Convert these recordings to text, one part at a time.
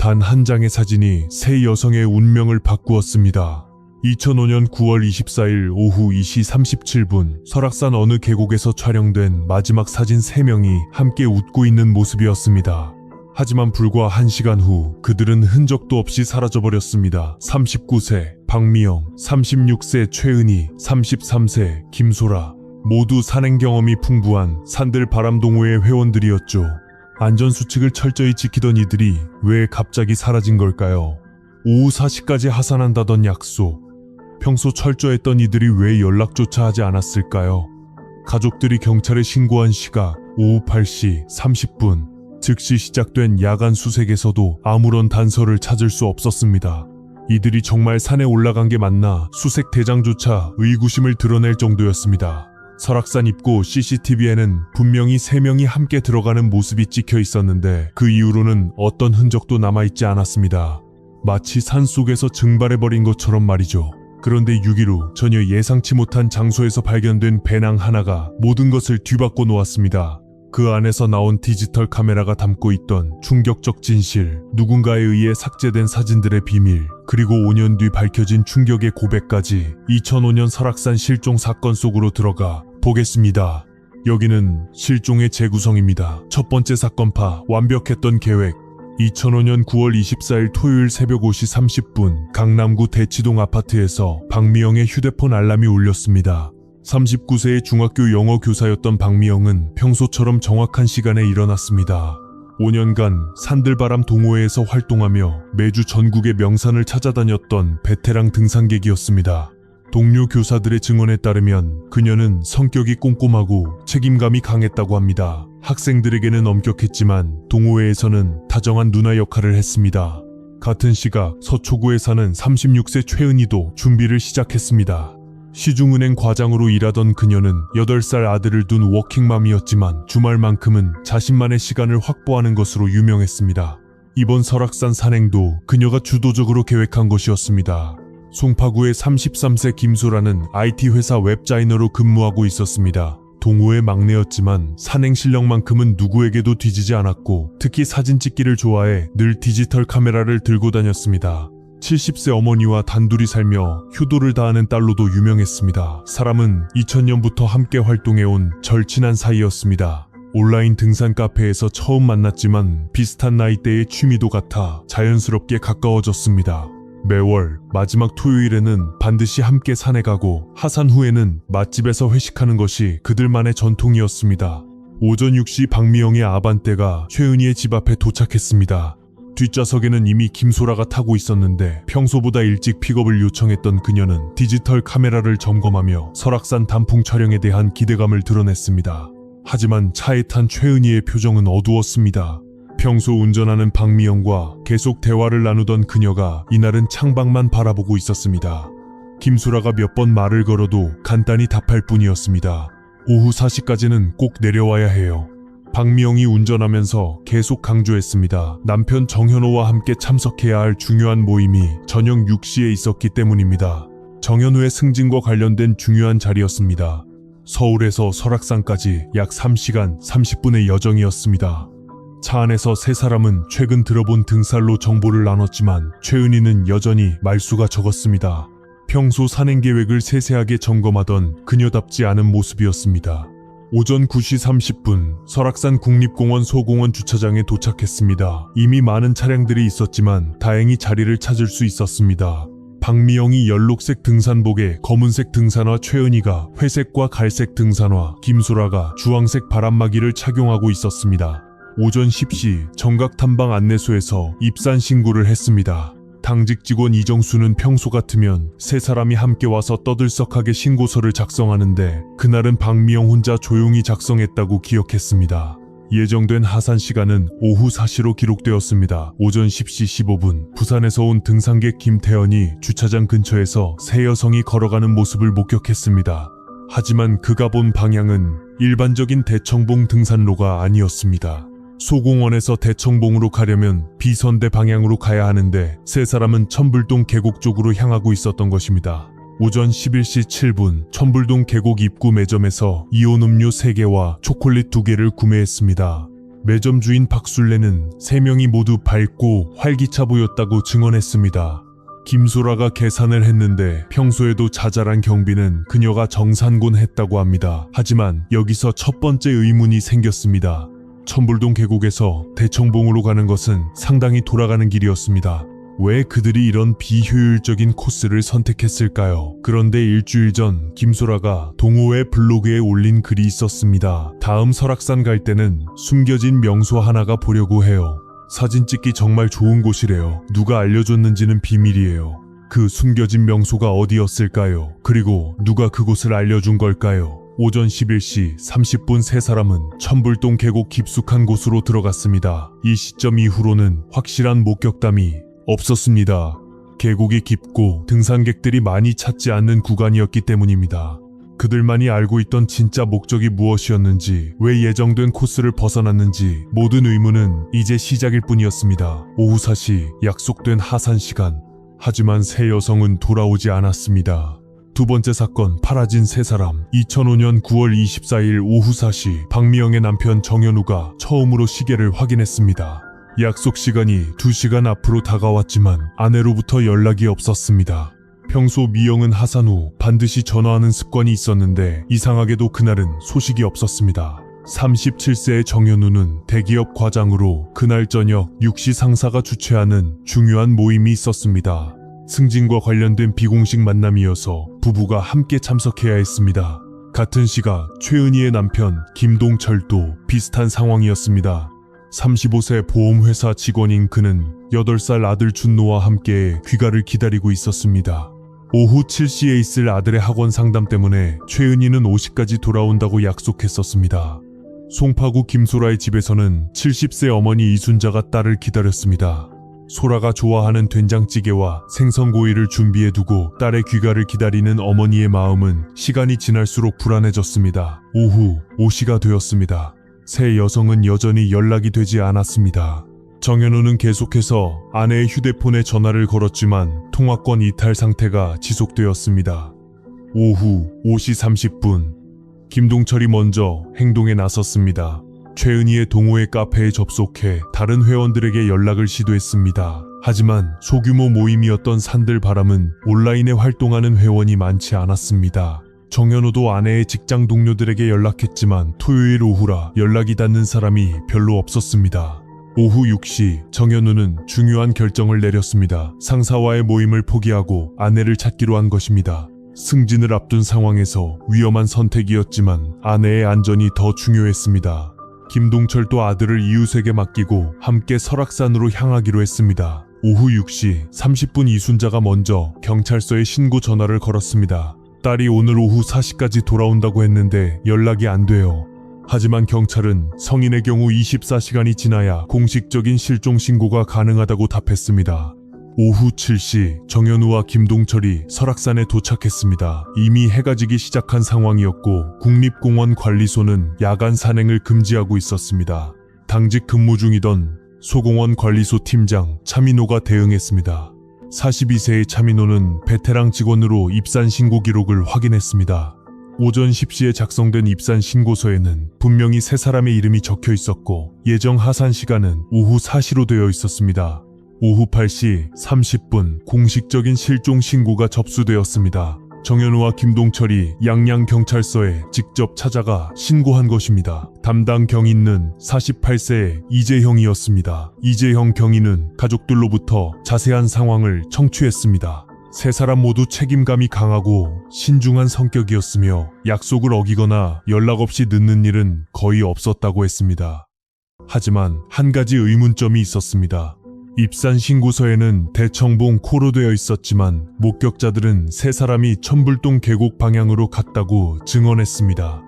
단 한 장의 사진이 세 여성의 운명을 바꾸었습니다. 2005년 9월 24일 오후 2시 37분 설악산 어느 계곡에서 촬영된 마지막 사진 3명이 함께 웃고 있는 모습이었습니다. 하지만 불과 1시간 후 그들은 흔적도 없이 사라져버렸습니다. 39세 박미영, 36세 최은희, 33세 김소라, 모두 산행 경험이 풍부한 산들 바람동호회 회원들이었죠. 안전수칙을 철저히 지키던 이들이 왜 갑자기 사라진 걸까요? 오후 4시까지 하산한다던 약속, 평소 철저했던 이들이 왜 연락조차 하지 않았을까요? 가족들이 경찰에 신고한 시각 오후 8시 30분, 즉시 시작된 야간 수색에서도 아무런 단서를 찾을 수 없었습니다. 이들이 정말 산에 올라간 게 맞나 수색 대장조차 의구심을 드러낼 정도였습니다. 설악산 입구 CCTV에는 분명히 3명이 함께 들어가는 모습이 찍혀 있었는데 그 이후로는 어떤 흔적도 남아있지 않았습니다. 마치 산속에서 증발해버린 것처럼 말이죠. 그런데 6일 후 전혀 예상치 못한 장소에서 발견된 배낭 하나가 모든 것을 뒤바꿔 놓았습니다. 그 안에서 나온 디지털 카메라가 담고 있던 충격적 진실, 누군가에 의해 삭제된 사진들의 비밀, 그리고 5년 뒤 밝혀진 충격의 고백까지 2005년 설악산 실종 사건 속으로 들어가 보겠습니다. 여기는 실종의 재구성입니다. 첫 번째 사건파, 완벽했던 계획. 2005년 9월 24일 토요일 새벽 5시 30분 강남구 대치동 아파트에서 박미영의 휴대폰 알람이 울렸습니다. 39세의 중학교 영어 교사였던 박미영은 평소처럼 정확한 시간에 일어났습니다. 5년간 산들바람 동호회에서 활동하며 매주 전국의 명산을 찾아다녔던 베테랑 등산객이었습니다. 동료 교사들의 증언에 따르면 그녀는 성격이 꼼꼼하고 책임감이 강했다고 합니다. 학생들에게는 엄격했지만 동호회에서는 다정한 누나 역할을 했습니다. 같은 시각 서초구에 사는 36세 최은희도 준비를 시작했습니다. 시중은행 과장으로 일하던 그녀는 8살 아들을 둔 워킹맘이었지만 주말만큼은 자신만의 시간을 확보하는 것으로 유명했습니다. 이번 설악산 산행도 그녀가 주도적으로 계획한 것이었습니다. 송파구의 33세 김소라는 IT 회사 웹자이너로 근무하고 있었습니다. 동호회 막내였지만 산행 실력만큼은 누구에게도 뒤지지 않았고 특히 사진 찍기를 좋아해 늘 디지털 카메라를 들고 다녔습니다. 70세 어머니와 단둘이 살며 효도를 다하는 딸로도 유명했습니다. 사람은 2000년부터 함께 활동해온 절친한 사이였습니다. 온라인 등산 카페에서 처음 만났지만 비슷한 나이대의 취미도 같아 자연스럽게 가까워졌습니다. 매월 마지막 토요일에는 반드시 함께 산에 가고 하산 후에는 맛집에서 회식하는 것이 그들만의 전통이었습니다. 오전 6시 박미영의 아반떼가 최은희의 집 앞에 도착했습니다. 뒷좌석에는 이미 김소라가 타고 있었는데 평소보다 일찍 픽업을 요청했던 그녀는 디지털 카메라를 점검하며 설악산 단풍 촬영에 대한 기대감을 드러냈습니다. 하지만 차에 탄 최은희의 표정은 어두웠습니다. 평소 운전하는 박미영과 계속 대화를 나누던 그녀가 이날은 창밖만 바라보고 있었습니다. 김소라가 몇 번 말을 걸어도 간단히 답할 뿐이었습니다. 오후 4시까지는 꼭 내려와야 해요. 박미영이 운전하면서 계속 강조했습니다. 남편 정현호와 함께 참석해야 할 중요한 모임이 저녁 6시에 있었기 때문입니다. 정현호의 승진과 관련된 중요한 자리였습니다. 서울에서 설악산까지 약 3시간 30분의 여정이었습니다. 차 안에서 세 사람은 최근 들어본 등산로 정보를 나눴지만 최은희는 여전히 말수가 적었습니다. 평소 산행 계획을 세세하게 점검하던 그녀답지 않은 모습이었습니다. 오전 9시 30분 설악산 국립공원 소공원 주차장에 도착했습니다. 이미 많은 차량들이 있었지만 다행히 자리를 찾을 수 있었습니다. 박미영이 연록색 등산복에 검은색 등산화, 최은희가 회색과 갈색 등산화, 김소라가 주황색 바람막이를 착용하고 있었습니다. 오전 10시 정각탐방 안내소에서 입산 신고를 했습니다. 당직 직원 이정수는 평소 같으면 세 사람이 함께 와서 떠들썩하게 신고서를 작성하는데 그날은 박미영 혼자 조용히 작성했다고 기억했습니다. 예정된 하산 시간은 오후 4시로 기록되었습니다. 오전 10시 15분 부산에서 온 등산객 김태연이 주차장 근처에서 세 여성이 걸어가는 모습을 목격했습니다. 하지만 그가 본 방향은 일반적인 대청봉 등산로가 아니었습니다. 소공원에서 대청봉으로 가려면 비선대 방향으로 가야 하는데 세 사람은 천불동 계곡 쪽으로 향하고 있었던 것입니다. 오전 11시 7분 천불동 계곡 입구 매점에서 이온 음료 3개와 초콜릿 2개를 구매했습니다. 매점 주인 박술래는 3명이 모두 밝고 활기차 보였다고 증언했습니다. 김소라가 계산을 했는데 평소에도 자잘한 경비는 그녀가 정산곤했다고 합니다. 하지만 여기서 첫 번째 의문이 생겼습니다. 천불동 계곡에서 대청봉으로 가는 것은 상당히 돌아가는 길이었습니다. 왜 그들이 이런 비효율적인 코스를 선택했을까요? 그런데 일주일 전 김소라가 동호회 블로그에 올린 글이 있었습니다. 다음 설악산 갈 때는 숨겨진 명소 하나가 보려고 해요. 사진 찍기 정말 좋은 곳이래요. 누가 알려줬는지는 비밀이에요. 그 숨겨진 명소가 어디였을까요? 그리고 누가 그곳을 알려준 걸까요? 오전 11시 30분 세 사람은 천불동 계곡 깊숙한 곳으로 들어갔습니다. 이 시점 이후로는 확실한 목격담이 없었습니다. 계곡이 깊고 등산객들이 많이 찾지 않는 구간이었기 때문입니다. 그들만이 알고 있던 진짜 목적이 무엇이었는지, 왜 예정된 코스를 벗어났는지 모든 의문은 이제 시작일 뿐이었습니다. 오후 4시 약속된 하산 시간. 하지만 세 여성은 돌아오지 않았습니다. 두 번째 사건, 파라진 세 사람. 2005년 9월 24일 오후 4시 박미영의 남편 정현우가 처음으로 시계를 확인했습니다. 약속 시간이 2시간 앞으로 다가왔지만 아내로부터 연락이 없었습니다. 평소 미영은 하산 후 반드시 전화하는 습관이 있었는데 이상하게도 그날은 소식이 없었습니다. 37세의 정현우는 대기업 과장으로 그날 저녁 6시 상사가 주최하는 중요한 모임이 있었습니다. 승진과 관련된 비공식 만남이어서 부부가 함께 참석해야 했습니다. 같은 시각 최은희의 남편 김동철도 비슷한 상황이었습니다. 35세 보험회사 직원인 그는 8살 아들 준노와 함께 귀가를 기다리고 있었습니다. 오후 7시에 있을 아들의 학원 상담 때문에 최은희는 5시까지 돌아온다고 약속했었습니다. 송파구 김소라의 집에서는 70세 어머니 이순자가 딸을 기다렸습니다. 소라가 좋아하는 된장찌개와 생선구이를 준비해두고 딸의 귀가를 기다리는 어머니의 마음은 시간이 지날수록 불안해졌습니다. 오후 5시가 되었습니다. 세 여성은 여전히 연락이 되지 않았습니다. 정현우는 계속해서 아내의 휴대폰에 전화를 걸었지만 통화권 이탈 상태가 지속되었습니다. 오후 5시 30분 김동철이 먼저 행동에 나섰습니다. 최은희의 동호회 카페에 접속해 다른 회원들에게 연락을 시도했습니다. 하지만 소규모 모임이었던 산들바람은 온라인에 활동하는 회원이 많지 않았습니다. 정현우도 아내의 직장 동료들에게 연락했지만 토요일 오후라 연락이 닿는 사람이 별로 없었습니다. 오후 6시 정현우는 중요한 결정을 내렸습니다. 상사와의 모임을 포기하고 아내를 찾기로 한 것입니다. 승진을 앞둔 상황에서 위험한 선택이었지만 아내의 안전이 더 중요했습니다. 김동철도 아들을 이웃에게 맡기고 함께 설악산으로 향하기로 했습니다. 오후 6시 30분 이순자가 먼저 경찰서에 신고 전화를 걸었습니다. 딸이 오늘 오후 4시까지 돌아온다고 했는데 연락이 안 돼요. 하지만 경찰은 성인의 경우 24시간이 지나야 공식적인 실종 신고가 가능하다고 답했습니다. 오후 7시 정현우와 김동철이 설악산에 도착했습니다. 이미 해가 지기 시작한 상황이었고 국립공원 관리소는 야간 산행을 금지하고 있었습니다. 당직 근무 중이던 소공원 관리소 팀장 차민호가 대응했습니다. 42세의 차민호는 베테랑 직원으로 입산 신고 기록을 확인했습니다. 오전 10시에 작성된 입산 신고서에는 분명히 세 사람의 이름이 적혀 있었고 예정 하산 시간은 오후 4시로 되어 있었습니다. 오후 8시 30분 공식적인 실종 신고가 접수되었습니다. 정현우와 김동철이 양양경찰서에 직접 찾아가 신고한 것입니다. 담당 경위는 48세의 이재형이었습니다. 이재형 경위는 가족들로부터 자세한 상황을 청취했습니다. 세 사람 모두 책임감이 강하고 신중한 성격이었으며 약속을 어기거나 연락 없이 늦는 일은 거의 없었다고 했습니다. 하지만 한 가지 의문점이 있었습니다. 입산 신고서에는 대청봉 코로 되어 있었지만 목격자들은 세 사람이 천불동 계곡 방향으로 갔다고 증언했습니다.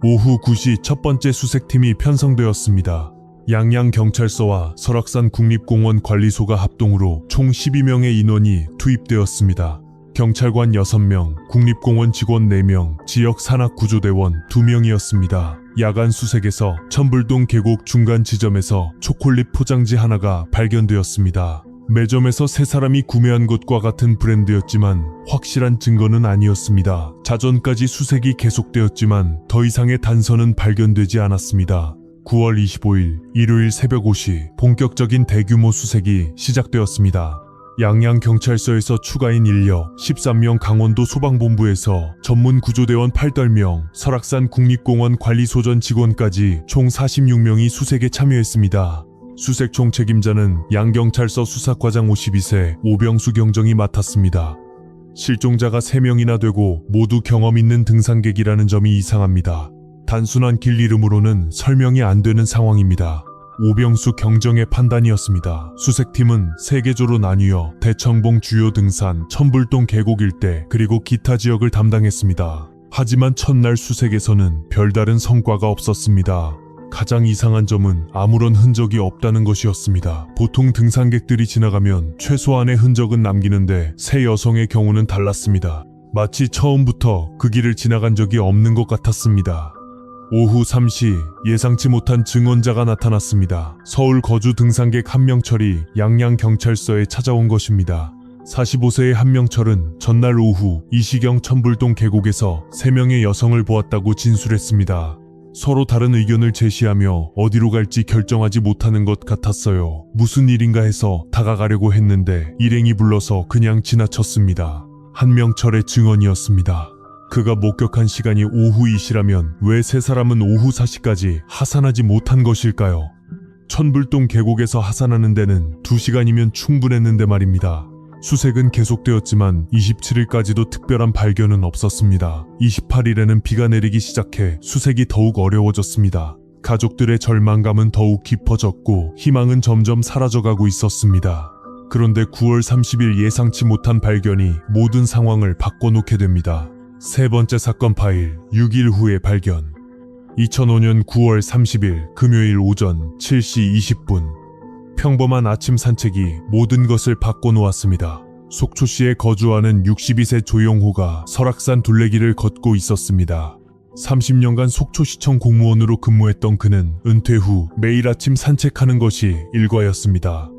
오후 9시 첫 번째 수색팀이 편성되었습니다. 양양경찰서와 설악산 국립공원 관리소가 합동으로 총 12명의 인원이 투입되었습니다. 경찰관 6명, 국립공원 직원 4명, 지역 산악구조대원 2명이었습니다. 야간 수색에서 천불동 계곡 중간 지점에서 초콜릿 포장지 하나가 발견되었습니다. 매점에서 세 사람이 구매한 것과 같은 브랜드였지만 확실한 증거는 아니었습니다. 자정까지 수색이 계속되었지만 더 이상의 단서는 발견되지 않았습니다. 9월 25일 일요일 새벽 5시 본격적인 대규모 수색이 시작되었습니다. 양양경찰서에서 추가인 인력 13명, 강원도 소방본부에서 전문 구조대원 8명, 설악산 국립공원 관리소전 직원까지 총 46명이 수색에 참여했습니다. 수색 총책임자는 양경찰서 수사과장 52세 오병수 경정이 맡았습니다. 실종자가 3명이나 되고 모두 경험 있는 등산객이라는 점이 이상합니다. 단순한 길 이름으로는 설명이 안 되는 상황입니다. 오병수 경정의 판단이었습니다. 수색팀은 3개조로 나뉘어 대청봉 주요 등산, 천불동 계곡 일대 그리고 기타 지역을 담당했습니다. 하지만 첫날 수색에서는 별다른 성과가 없었습니다. 가장 이상한 점은 아무런 흔적이 없다는 것이었습니다. 보통 등산객들이 지나가면 최소한의 흔적은 남기는데 세 여성의 경우는 달랐습니다. 마치 처음부터 그 길을 지나간 적이 없는 것 같았습니다. 오후 3시 예상치 못한 증언자가 나타났습니다. 서울 거주 등산객 한명철이 양양경찰서에 찾아온 것입니다. 45세의 한명철은 전날 오후 이시경 천불동 계곡에서 3명의 여성을 보았다고 진술했습니다. 서로 다른 의견을 제시하며 어디로 갈지 결정하지 못하는 것 같았어요. 무슨 일인가 해서 다가가려고 했는데 일행이 불러서 그냥 지나쳤습니다. 한명철의 증언이었습니다. 그가 목격한 시간이 오후 2시라면 왜 세 사람은 오후 4시까지 하산하지 못한 것일까요? 천불동 계곡에서 하산하는 데는 2시간이면 충분했는데 말입니다. 수색은 계속되었지만 27일까지도 특별한 발견은 없었습니다. 28일에는 비가 내리기 시작해 수색이 더욱 어려워졌습니다. 가족들의 절망감은 더욱 깊어졌고 희망은 점점 사라져가고 있었습니다. 그런데 9월 30일 예상치 못한 발견이 모든 상황을 바꿔놓게 됩니다. 세 번째 사건 파일, 6일 후의 발견. 2005년 9월 30일 금요일 오전 7시 20분. 평범한 아침 산책이 모든 것을 바꿔놓았습니다. 속초시에 거주하는 62세 조영호가 설악산 둘레길을 걷고 있었습니다. 30년간 속초시청 공무원으로 근무했던 그는 은퇴 후 매일 아침 산책하는 것이 일과였습니다.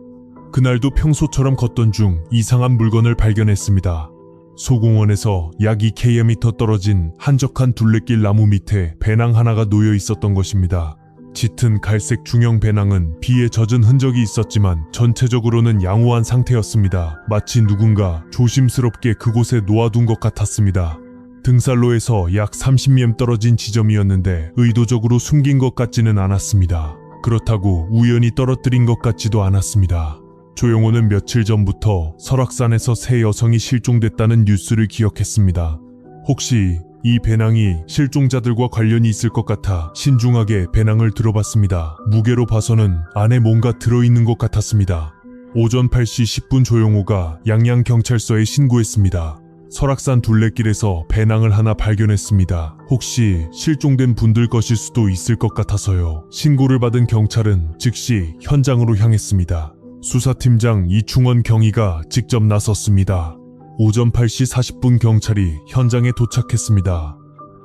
그날도 평소처럼 걷던 중 이상한 물건을 발견했습니다. 소공원에서 약 2km 떨어진 한적한 둘레길 나무 밑에 배낭 하나가 놓여 있었던 것입니다. 짙은 갈색 중형 배낭은 비에 젖은 흔적이 있었지만 전체적으로는 양호한 상태였습니다. 마치 누군가 조심스럽게 그곳에 놓아둔 것 같았습니다. 등산로에서 약 30m 떨어진 지점이었는데 의도적으로 숨긴 것 같지는 않았습니다. 그렇다고 우연히 떨어뜨린 것 같지도 않았습니다. 조영호는 며칠 전부터 설악산에서 세 여성이 실종됐다는 뉴스를 기억했습니다. 혹시 이 배낭이 실종자들과 관련이 있을 것 같아 신중하게 배낭을 들어봤습니다. 무게로 봐서는 안에 뭔가 들어있는 것 같았습니다. 오전 8시 10분 조영호가 양양경찰서에 신고했습니다. 설악산 둘레길에서 배낭을 하나 발견했습니다. 혹시 실종된 분들 것일 수도 있을 것 같아서요. 신고를 받은 경찰은 즉시 현장으로 향했습니다. 수사팀장 이충원 경위가 직접 나섰습니다. 오전 8시 40분 경찰이 현장에 도착했습니다.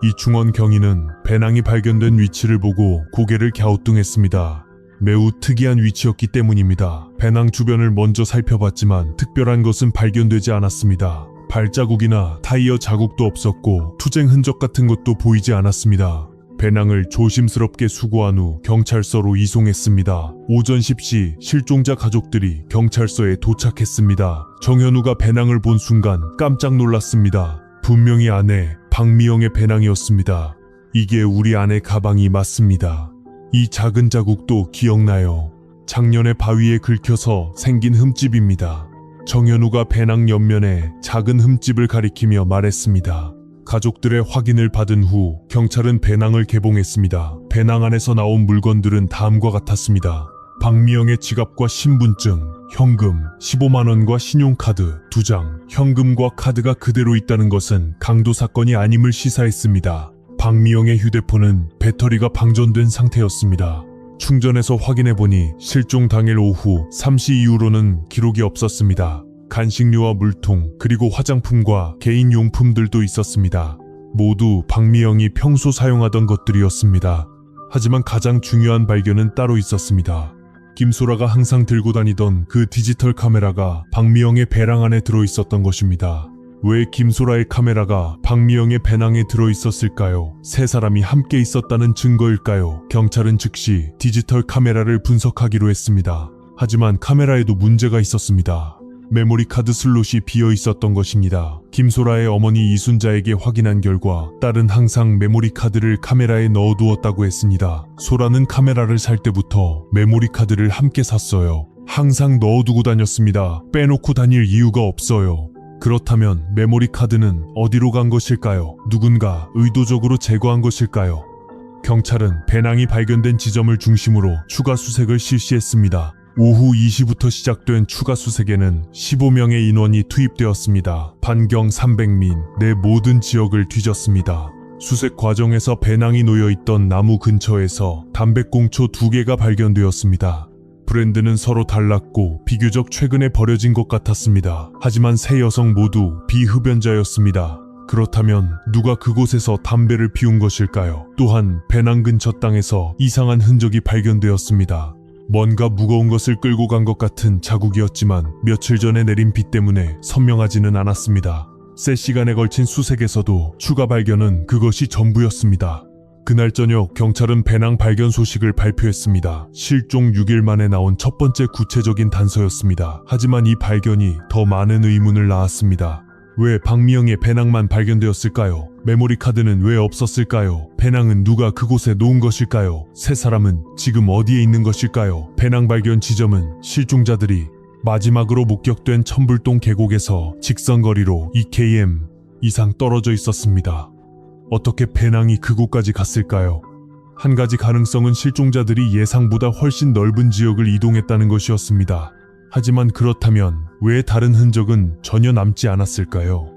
이충원 경위는 배낭이 발견된 위치를 보고 고개를 갸우뚱했습니다. 매우 특이한 위치였기 때문입니다. 배낭 주변을 먼저 살펴봤지만 특별한 것은 발견되지 않았습니다. 발자국이나 타이어 자국도 없었고 투쟁 흔적 같은 것도 보이지 않았습니다. 배낭을 조심스럽게 수거한 후 경찰서로 이송했습니다. 오전 10시 실종자 가족들이 경찰서에 도착했습니다. 정현우가 배낭을 본 순간 깜짝 놀랐습니다. 분명히 아내 박미영의 배낭이었습니다. 이게 우리 아내 가방이 맞습니다. 이 작은 자국도 기억나요. 작년에 바위에 긁혀서 생긴 흠집입니다. 정현우가 배낭 옆면에 작은 흠집을 가리키며 말했습니다. 가족들의 확인을 받은 후 경찰은 배낭을 개봉했습니다. 배낭 안에서 나온 물건들은 다음과 같았습니다. 박미영의 지갑과 신분증, 현금 15만원과 신용카드 2장, 현금과 카드가 그대로 있다는 것은 강도 사건이 아님을 시사했습니다. 박미영의 휴대폰은 배터리가 방전된 상태였습니다. 충전해서 확인해보니 실종 당일 오후 3시 이후로는 기록이 없었습니다. 간식류와 물통, 그리고 화장품과 개인 용품들도 있었습니다. 모두 박미영이 평소 사용하던 것들이었습니다. 하지만 가장 중요한 발견은 따로 있었습니다. 김소라가 항상 들고 다니던 그 디지털 카메라가 박미영의 배낭 안에 들어있었던 것입니다. 왜 김소라의 카메라가 박미영의 배낭에 들어있었을까요? 세 사람이 함께 있었다는 증거일까요? 경찰은 즉시 디지털 카메라를 분석하기로 했습니다. 하지만 카메라에도 문제가 있었습니다. 메모리 카드 슬롯이 비어 있었던 것입니다. 김소라의 어머니 이순자에게 확인한 결과 딸은 항상 메모리 카드를 카메라에 넣어두었다고 했습니다. 소라는 카메라를 살 때부터 메모리 카드를 함께 샀어요. 항상 넣어두고 다녔습니다. 빼놓고 다닐 이유가 없어요. 그렇다면 메모리 카드는 어디로 간 것일까요? 누군가 의도적으로 제거한 것일까요? 경찰은 배낭이 발견된 지점을 중심으로 추가 수색을 실시했습니다. 오후 2시부터 시작된 추가 수색에는 15명의 인원이 투입되었습니다. 반경 300민 내 모든 지역을 뒤졌습니다. 수색 과정에서 배낭이 놓여있던 나무 근처에서 담배꽁초 2개가 발견되었습니다. 브랜드는 서로 달랐고 비교적 최근에 버려진 것 같았습니다. 하지만 세 여성 모두 비흡연자였습니다. 그렇다면 누가 그곳에서 담배를 피운 것일까요? 또한 배낭 근처 땅에서 이상한 흔적이 발견되었습니다. 뭔가 무거운 것을 끌고 간 것 같은 자국이었지만 며칠 전에 내린 비 때문에 선명하지는 않았습니다. 세 시간에 걸친 수색에서도 추가 발견은 그것이 전부였습니다. 그날 저녁 경찰은 배낭 발견 소식을 발표했습니다. 실종 6일 만에 나온 첫 번째 구체적인 단서였습니다. 하지만 이 발견이 더 많은 의문을 낳았습니다. 왜 박미영의 배낭만 발견되었을까요? 메모리 카드는 왜 없었을까요? 배낭은 누가 그곳에 놓은 것일까요? 세 사람은 지금 어디에 있는 것일까요? 배낭 발견 지점은 실종자들이 마지막으로 목격된 천불동 계곡에서 직선거리로 2km 이상 떨어져 있었습니다. 어떻게 배낭이 그곳까지 갔을까요? 한 가지 가능성은 실종자들이 예상보다 훨씬 넓은 지역을 이동했다는 것이었습니다. 하지만 그렇다면 왜 다른 흔적은 전혀 남지 않았을까요?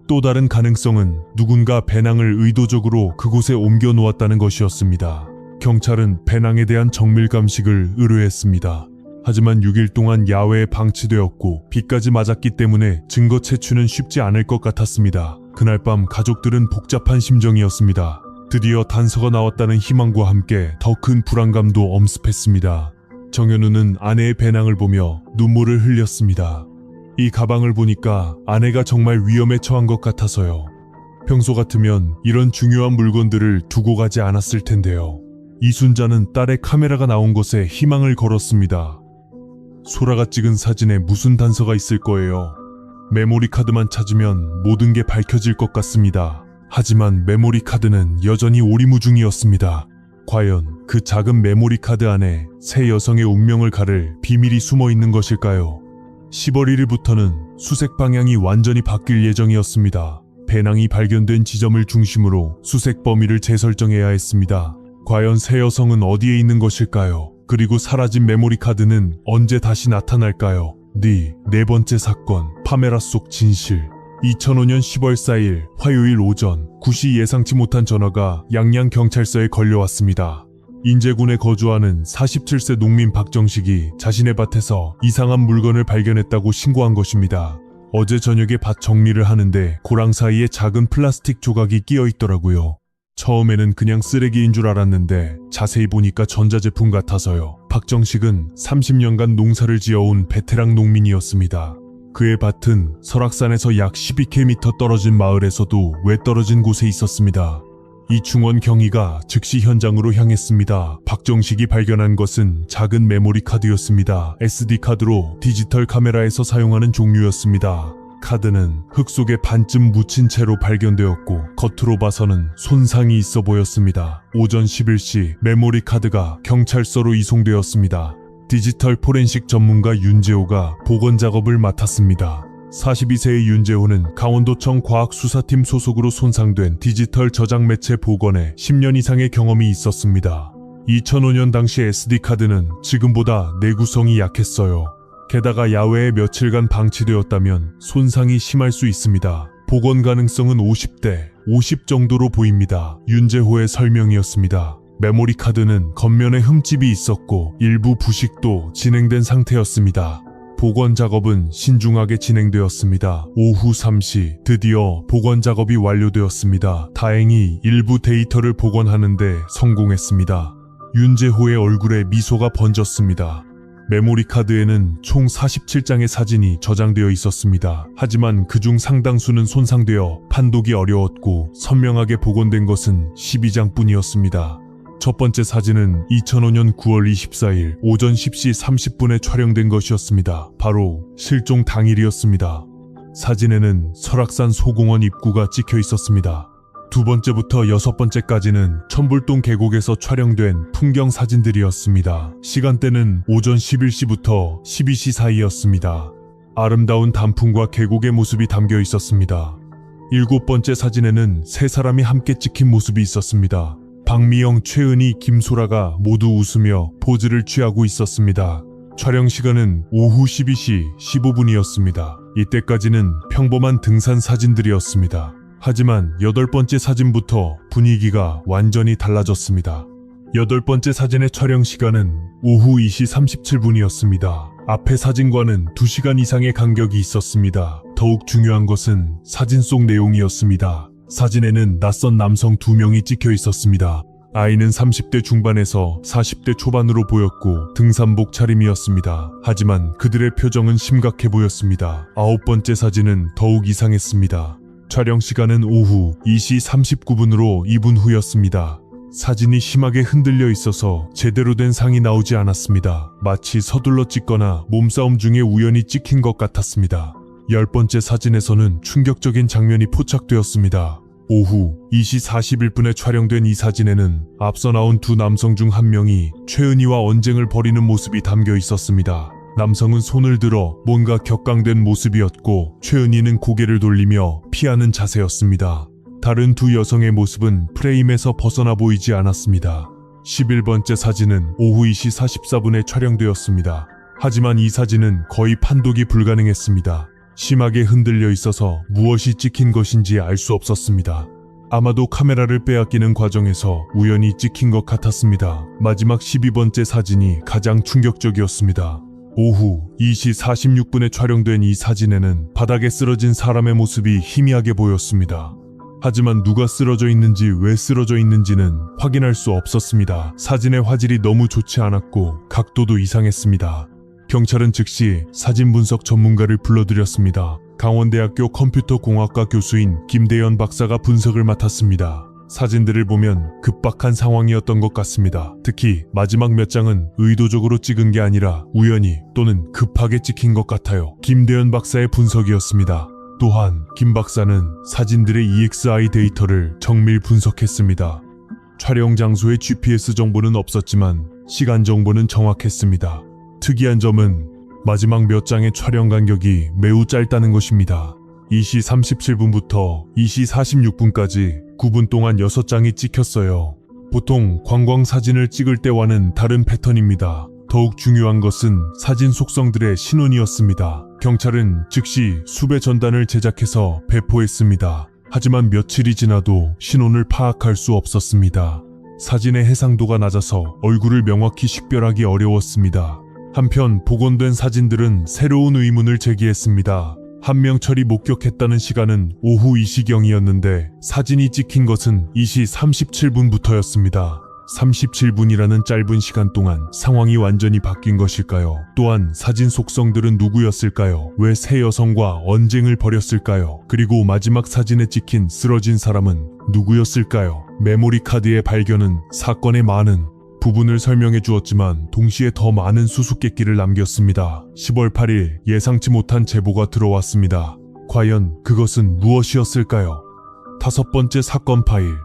또 다른 가능성은 누군가 배낭을 의도적으로 그곳에 옮겨 놓았다는 것이었습니다. 경찰은 배낭에 대한 정밀 감식을 의뢰했습니다. 하지만 6일 동안 야외에 방치되었고 비까지 맞았기 때문에 증거 채취는 쉽지 않을 것 같았습니다. 그날 밤 가족들은 복잡한 심정이었습니다. 드디어 단서가 나왔다는 희망과 함께 더 큰 불안감도 엄습했습니다. 정현우는 아내의 배낭을 보며 눈물을 흘렸습니다. 이 가방을 보니까 아내가 정말 위험에 처한 것 같아서요. 평소 같으면 이런 중요한 물건들을 두고 가지 않았을 텐데요. 이순자는 딸의 카메라가 나온 곳에 희망을 걸었습니다. 소라가 찍은 사진에 무슨 단서가 있을 거예요. 메모리 카드만 찾으면 모든 게 밝혀질 것 같습니다. 하지만 메모리 카드는 여전히 오리무중이었습니다. 과연 그 작은 메모리 카드 안에 세 여성의 운명을 가를 비밀이 숨어 있는 것일까요? 10월 1일부터는 수색 방향이 완전히 바뀔 예정이었습니다. 배낭이 발견된 지점을 중심으로 수색 범위를 재설정해야 했습니다. 과연 세 여성은 어디에 있는 것일까요? 그리고 사라진 메모리 카드는 언제 다시 나타날까요? 네 번째 사건, 파메라 속 진실. 2005년 10월 4일 화요일 오전 9시 예상치 못한 전화가 양양경찰서에 걸려왔습니다. 인제군에 거주하는 47세 농민 박정식이 자신의 밭에서 이상한 물건을 발견했다고 신고한 것입니다. 어제 저녁에 밭 정리를 하는데 고랑 사이에 작은 플라스틱 조각이 끼어 있더라고요. 처음에는 그냥 쓰레기인 줄 알았는데 자세히 보니까 전자제품 같아서요. 박정식은 30년간 농사를 지어온 베테랑 농민이었습니다. 그의 밭은 설악산에서 약 12km 떨어진 마을에서도 외떨어진 곳에 있었습니다. 이충원 경위가 즉시 현장으로 향했습니다. 박정식이 발견한 것은 작은 메모리 카드였습니다. SD카드로 디지털 카메라에서 사용하는 종류였습니다. 카드는 흙 속에 반쯤 묻힌 채로 발견되었고 겉으로 봐서는 손상이 있어 보였습니다. 오전 11시 메모리 카드가 경찰서로 이송되었습니다. 디지털 포렌식 전문가 윤재호가 복원 작업을 맡았습니다. 42세의 윤재호는 강원도청 과학수사팀 소속으로 손상된 디지털 저장 매체 복원에 10년 이상의 경험이 있었습니다. 2005년 당시 SD카드는 지금보다 내구성이 약했어요. 게다가 야외에 며칠간 방치되었다면 손상이 심할 수 있습니다. 복원 가능성은 50대 50 정도로 보입니다. 윤재호의 설명이었습니다. 메모리 카드는 겉면에 흠집이 있었고 일부 부식도 진행된 상태였습니다. 복원 작업은 신중하게 진행되었습니다. 오후 3시 드디어 복원 작업이 완료되었습니다. 다행히 일부 데이터를 복원하는 데 성공했습니다. 윤재호의 얼굴에 미소가 번졌습니다. 메모리 카드에는 총 47장의 사진이 저장되어 있었습니다. 하지만 그중 상당수는 손상되어 판독이 어려웠고 선명하게 복원된 것은 12장뿐이었습니다. 첫 번째 사진은 2005년 9월 24일 오전 10시 30분에 촬영된 것이었습니다. 바로 실종 당일이었습니다. 사진에는 설악산 소공원 입구가 찍혀 있었습니다. 두 번째부터 여섯 번째까지는 천불동 계곡에서 촬영된 풍경 사진들이었습니다. 시간대는 오전 11시부터 12시 사이였습니다. 아름다운 단풍과 계곡의 모습이 담겨 있었습니다. 일곱 번째 사진에는 세 사람이 함께 찍힌 모습이 있었습니다. 박미영, 최은희, 김소라가 모두 웃으며 포즈를 취하고 있었습니다. 촬영 시간은 오후 12시 15분이었습니다. 이때까지는 평범한 등산 사진들이었습니다. 하지만 여덟 번째 사진부터 분위기가 완전히 달라졌습니다. 여덟 번째 사진의 촬영 시간은 오후 2시 37분이었습니다. 앞의 사진과는 2시간 이상의 간격이 있었습니다. 더욱 중요한 것은 사진 속 내용이었습니다. 사진에는 낯선 남성 2명이 찍혀 있었습니다. 아이는 30대 중반에서 40대 초반으로 보였고 등산복 차림이었습니다. 하지만 그들의 표정은 심각해 보였습니다. 아홉 번째 사진은 더욱 이상했습니다. 촬영 시간은 오후 2시 39분으로 2분 후였습니다. 사진이 심하게 흔들려 있어서 제대로 된 상이 나오지 않았습니다. 마치 서둘러 찍거나 몸싸움 중에 우연히 찍힌 것 같았습니다. 열 번째 사진에서는 충격적인 장면이 포착되었습니다. 오후 2시 41분에 촬영된 이 사진에는 앞서 나온 두 남성 중 한 명이 최은희와 언쟁을 벌이는 모습이 담겨 있었습니다. 남성은 손을 들어 뭔가 격강된 모습이었고 최은희는 고개를 돌리며 피하는 자세였습니다. 다른 두 여성의 모습은 프레임에서 벗어나 보이지 않았습니다. 11번째 사진은 오후 2시 44분에 촬영되었습니다. 하지만 이 사진은 거의 판독이 불가능했습니다. 심하게 흔들려 있어서 무엇이 찍힌 것인지 알 수 없었습니다. 아마도 카메라를 빼앗기는 과정에서 우연히 찍힌 것 같았습니다. 마지막 12번째 사진이 가장 충격적이었습니다. 오후 2시 46분에 촬영된 이 사진에는 바닥에 쓰러진 사람의 모습이 희미하게 보였습니다. 하지만 누가 쓰러져 있는지 왜 쓰러져 있는지는 확인할 수 없었습니다. 사진의 화질이 너무 좋지 않았고 각도도 이상했습니다. 경찰은 즉시 사진 분석 전문가를 불러들였습니다. 강원대학교 컴퓨터공학과 교수인 김대현 박사가 분석을 맡았습니다. 사진들을 보면 급박한 상황이었던 것 같습니다. 특히 마지막 몇 장은 의도적으로 찍은 게 아니라 우연히 또는 급하게 찍힌 것 같아요. 김대현 박사의 분석이었습니다. 또한 김 박사는 사진들의 EXI 데이터를 정밀 분석했습니다. 촬영 장소에 GPS 정보는 없었지만 시간 정보는 정확했습니다. 특이한 점은 마지막 몇 장의 촬영 간격이 매우 짧다는 것입니다. 2시 37분부터 2시 46분까지 9분 동안 6장이 찍혔어요. 보통 관광 사진을 찍을 때와는 다른 패턴입니다. 더욱 중요한 것은 사진 속성들의 신원이었습니다. 경찰은 즉시 수배 전단을 제작해서 배포했습니다. 하지만 며칠이 지나도 신원을 파악할 수 없었습니다. 사진의 해상도가 낮아서 얼굴을 명확히 식별하기 어려웠습니다. 한편 복원된 사진들은 새로운 의문을 제기했습니다. 한명철이 목격했다는 시간은 오후 2시경이었는데 사진이 찍힌 것은 2시 37분부터였습니다. 37분이라는 짧은 시간 동안 상황이 완전히 바뀐 것일까요? 또한 사진 속성들은 누구였을까요? 왜 세 여성과 언쟁을 벌였을까요? 그리고 마지막 사진에 찍힌 쓰러진 사람은 누구였을까요? 메모리 카드의 발견은 사건의 많은 부분을 설명해 주었지만 동시에 더 많은 수수께끼를 남겼습니다. 10월 8일 예상치 못한 제보가 들어왔습니다. 과연 그것은 무엇이었을까요? 다섯 번째 사건 파일.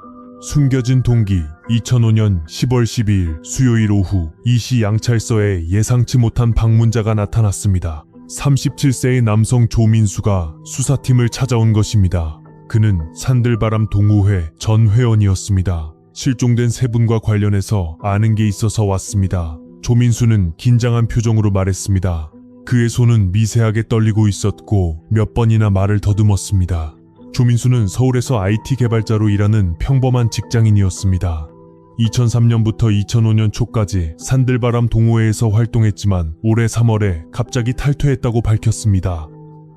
숨겨진 동기. 2005년 10월 12일 수요일 오후 이시 양찰서에 예상치 못한 방문자가 나타났습니다. 37세의 남성 조민수가 수사팀을 찾아온 것입니다. 그는 산들바람 동호회 전 회원이었습니다. 실종된 세 분과 관련해서 아는 게 있어서 왔습니다. 조민수는 긴장한 표정으로 말했습니다. 그의 손은 미세하게 떨리고 있었고 몇 번이나 말을 더듬었습니다. 조민수는 서울에서 IT 개발자로 일하는 평범한 직장인이었습니다. 2003년부터 2005년 초까지 산들바람 동호회에서 활동했지만 올해 3월에 갑자기 탈퇴했다고 밝혔습니다.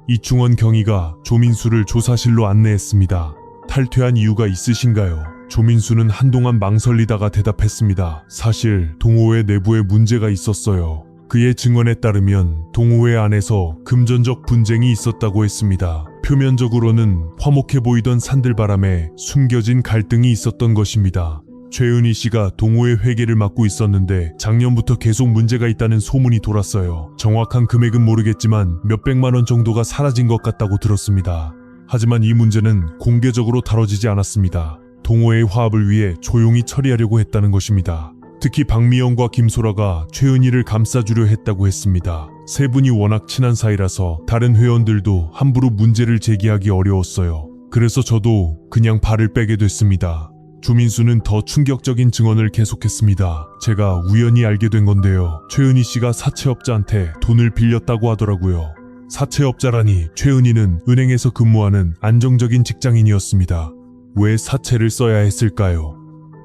이충원 경위가 조민수를 조사실로 안내했습니다. 탈퇴한 이유가 있으신가요? 조민수는 한동안 망설이다가 대답했습니다. 사실 동호회 내부에 문제가 있었어요. 그의 증언에 따르면 동호회 안에서 금전적 분쟁이 있었다고 했습니다. 표면적으로는 화목해 보이던 산들바람에 숨겨진 갈등이 있었던 것입니다. 최은희 씨가 동호회 회계를 맡고 있었는데 작년부터 계속 문제가 있다는 소문이 돌았어요. 정확한 금액은 모르겠지만 몇백만 원 정도가 사라진 것 같다고 들었습니다. 하지만 이 문제는 공개적으로 다뤄지지 않았습니다. 동호회의 화합을 위해 조용히 처리하려고 했다는 것입니다. 특히 박미영과 김소라가 최은희를 감싸주려 했다고 했습니다. 세 분이 워낙 친한 사이라서 다른 회원들도 함부로 문제를 제기하기 어려웠어요. 그래서 저도 그냥 발을 빼게 됐습니다. 조민수는 더 충격적인 증언을 계속했습니다. 제가 우연히 알게 된 건데요. 최은희 씨가 사채업자한테 돈을 빌렸다고 하더라고요. 사채업자라니 최은희는 은행에서 근무하는 안정적인 직장인이었습니다. 왜 사채를 써야 했을까요?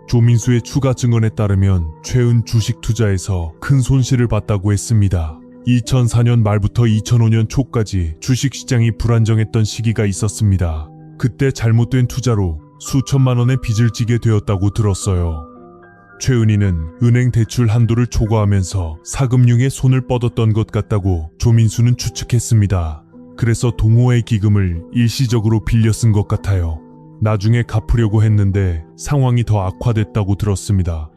조민수의 추가 증언에 따르면 최은 주식 투자에서 큰 손실을 봤다고 했습니다. 2004년 말부터 2005년 초까지 주식시장이 불안정했던 시기가 있었습니다. 그때 잘못된 투자로 수천만 원의 빚을 지게 되었다고 들었어요. 최은희는 은행 대출 한도를 초과하면서 사금융에 손을 뻗었던 것 같다고 조민수는 추측했습니다. 그래서 동호회 기금을 일시적으로 빌려 쓴 것 같아요. 나중에 갚으려고 했는데 상황이 더 악화됐다고 들었습니다.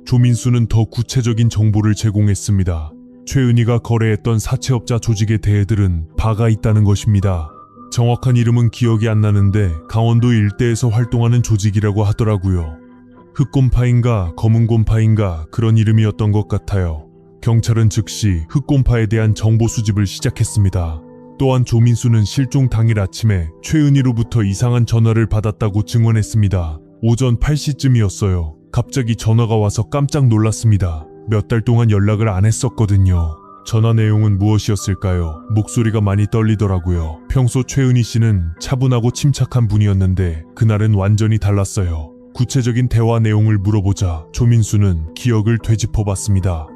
조민수는 더 구체적인 정보를 제공했습니다. 최은희가 거래했던 사채업자 조직의 대회들은 바가 있다는 것입니다. 정확한 이름은 기억이 안 나는데 강원도 일대에서 활동하는 조직이라고 하더라고요. 흑곰파인가 검은곰파인가 그런 이름이었던 것 같아요. 경찰은 즉시 흑곰파에 대한 정보 수집을 시작했습니다. 또한 조민수는 실종 당일 아침에 최은희로부터 이상한 전화를 받았다고 증언했습니다. 오전 8시쯤이었어요. 갑자기 전화가 와서 깜짝 놀랐습니다. 몇 달 동안 연락을 안 했었거든요. 전화 내용은 무엇이었을까요? 목소리가 많이 떨리더라고요. 평소 최은희 씨는 차분하고 침착한 분이었는데 그날은 완전히 달랐어요. 구체적인 대화 내용을 물어보자 조민수는 기억을 되짚어봤습니다.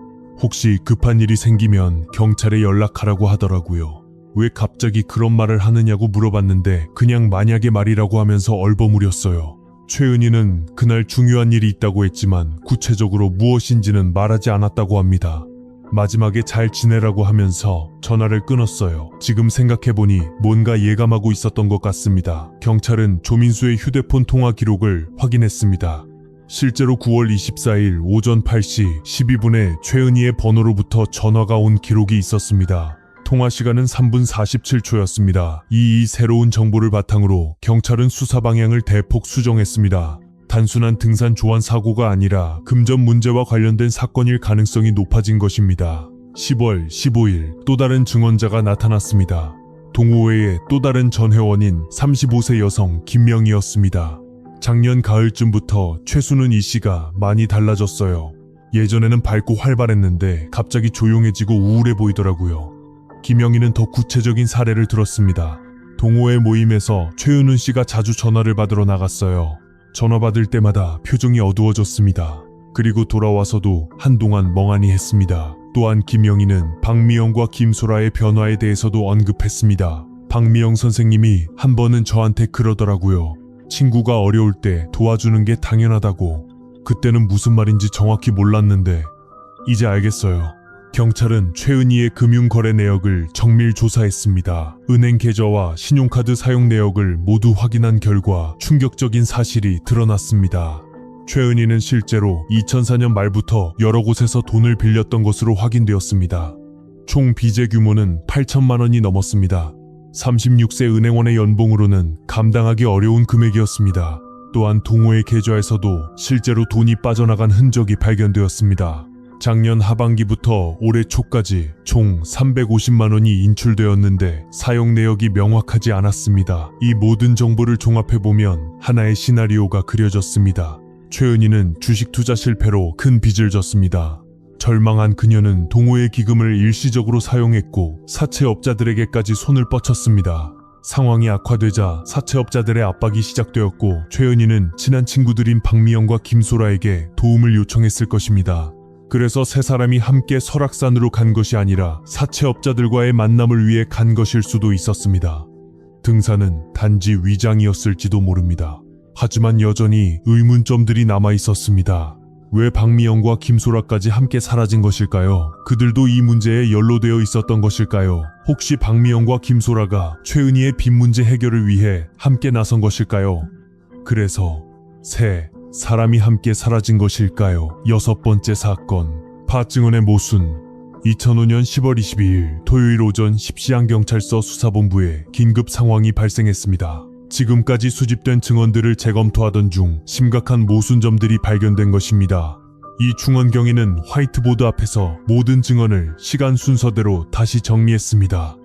혹시 급한 일이 생기면 경찰에 연락하라고 하더라고요. 왜 갑자기 그런 말을 하느냐고 물어봤는데 그냥 만약의 말이라고 하면서 얼버무렸어요. 최은희는 그날 중요한 일이 있다고 했지만 구체적으로 무엇인지는 말하지 않았다고 합니다. 마지막에 잘 지내라고 하면서 전화를 끊었어요. 지금 생각해보니 뭔가 예감하고 있었던 것 같습니다. 경찰은 조민수의 휴대폰 통화 기록을 확인했습니다. 실제로 9월 24일 오전 8시 12분에 최은희의 번호로부터 전화가 온 기록이 있었습니다. 통화 시간은 3분 47초였습니다. 이 새로운 정보를 바탕으로 경찰은 수사 방향을 대폭 수정했습니다. 단순한 등산 조안 사고가 아니라 금전 문제와 관련된 사건일 가능성이 높아진 것입니다. 10월 15일 또 다른 증언자가 나타났습니다. 동호회의 또 다른 전 회원인 35세 여성 김명희였습니다. 작년 가을쯤부터 최순은 이 씨가 많이 달라졌어요. 예전에는 밝고 활발했는데 갑자기 조용해지고 우울해 보이더라고요. 김영희는 더 구체적인 사례를 들었습니다. 동호회 모임에서 최은훈 씨가 자주 전화를 받으러 나갔어요. 전화 받을 때마다 표정이 어두워졌습니다. 그리고 돌아와서도 한동안 멍하니 했습니다. 또한 김영희는 박미영과 김소라의 변화에 대해서도 언급했습니다. 박미영 선생님이 한 번은 저한테 그러더라고요. 친구가 어려울 때 도와주는 게 당연하다고. 그때는 무슨 말인지 정확히 몰랐는데 이제 알겠어요. 경찰은 최은희의 금융거래 내역을 정밀 조사했습니다. 은행 계좌와 신용카드 사용 내역을 모두 확인한 결과 충격적인 사실이 드러났습니다. 최은희는 실제로 2004년 말부터 여러 곳에서 돈을 빌렸던 것으로 확인되었습니다. 총 빚의 규모는 8천만 원이 넘었습니다. 36세 은행원의 연봉으로는 감당하기 어려운 금액이었습니다. 또한 동호회 계좌에서도 실제로 돈이 빠져나간 흔적이 발견되었습니다. 작년 하반기부터 올해 초까지 총 350만 원이 인출되었는데 사용 내역이 명확하지 않았습니다. 이 모든 정보를 종합해보면 하나의 시나리오가 그려졌습니다. 최은희는 주식 투자 실패로 큰 빚을 졌습니다. 절망한 그녀는 동호회 기금을 일시적으로 사용했고 사채업자들에게까지 손을 뻗쳤습니다. 상황이 악화되자 사채업자들의 압박이 시작되었고 최은희는 친한 친구들인 박미영과 김소라에게 도움을 요청했을 것입니다. 그래서 세 사람이 함께 설악산으로 간 것이 아니라 사채업자들과의 만남을 위해 간 것일 수도 있었습니다. 등산은 단지 위장이었을지도 모릅니다. 하지만 여전히 의문점들이 남아 있었습니다. 왜 박미영과 김소라까지 함께 사라진 것일까요? 그들도 이 문제에 연루되어 있었던 것일까요? 혹시 박미영과 김소라가 최은희의 빚 문제 해결을 위해 함께 나선 것일까요? 그래서 세 사람이 함께 사라진 것일까요? 여섯 번째 사건, 박증원의 모순. 2005년 10월 22일 토요일 오전 십시안경찰서 수사본부에 긴급 상황이 발생했습니다. 지금까지 수집된 증언들을 재검토하던 중 심각한 모순점들이 발견된 것입니다. 이 중원 경위는 화이트보드 앞에서 모든 증언을 시간 순서대로 다시 정리했습니다.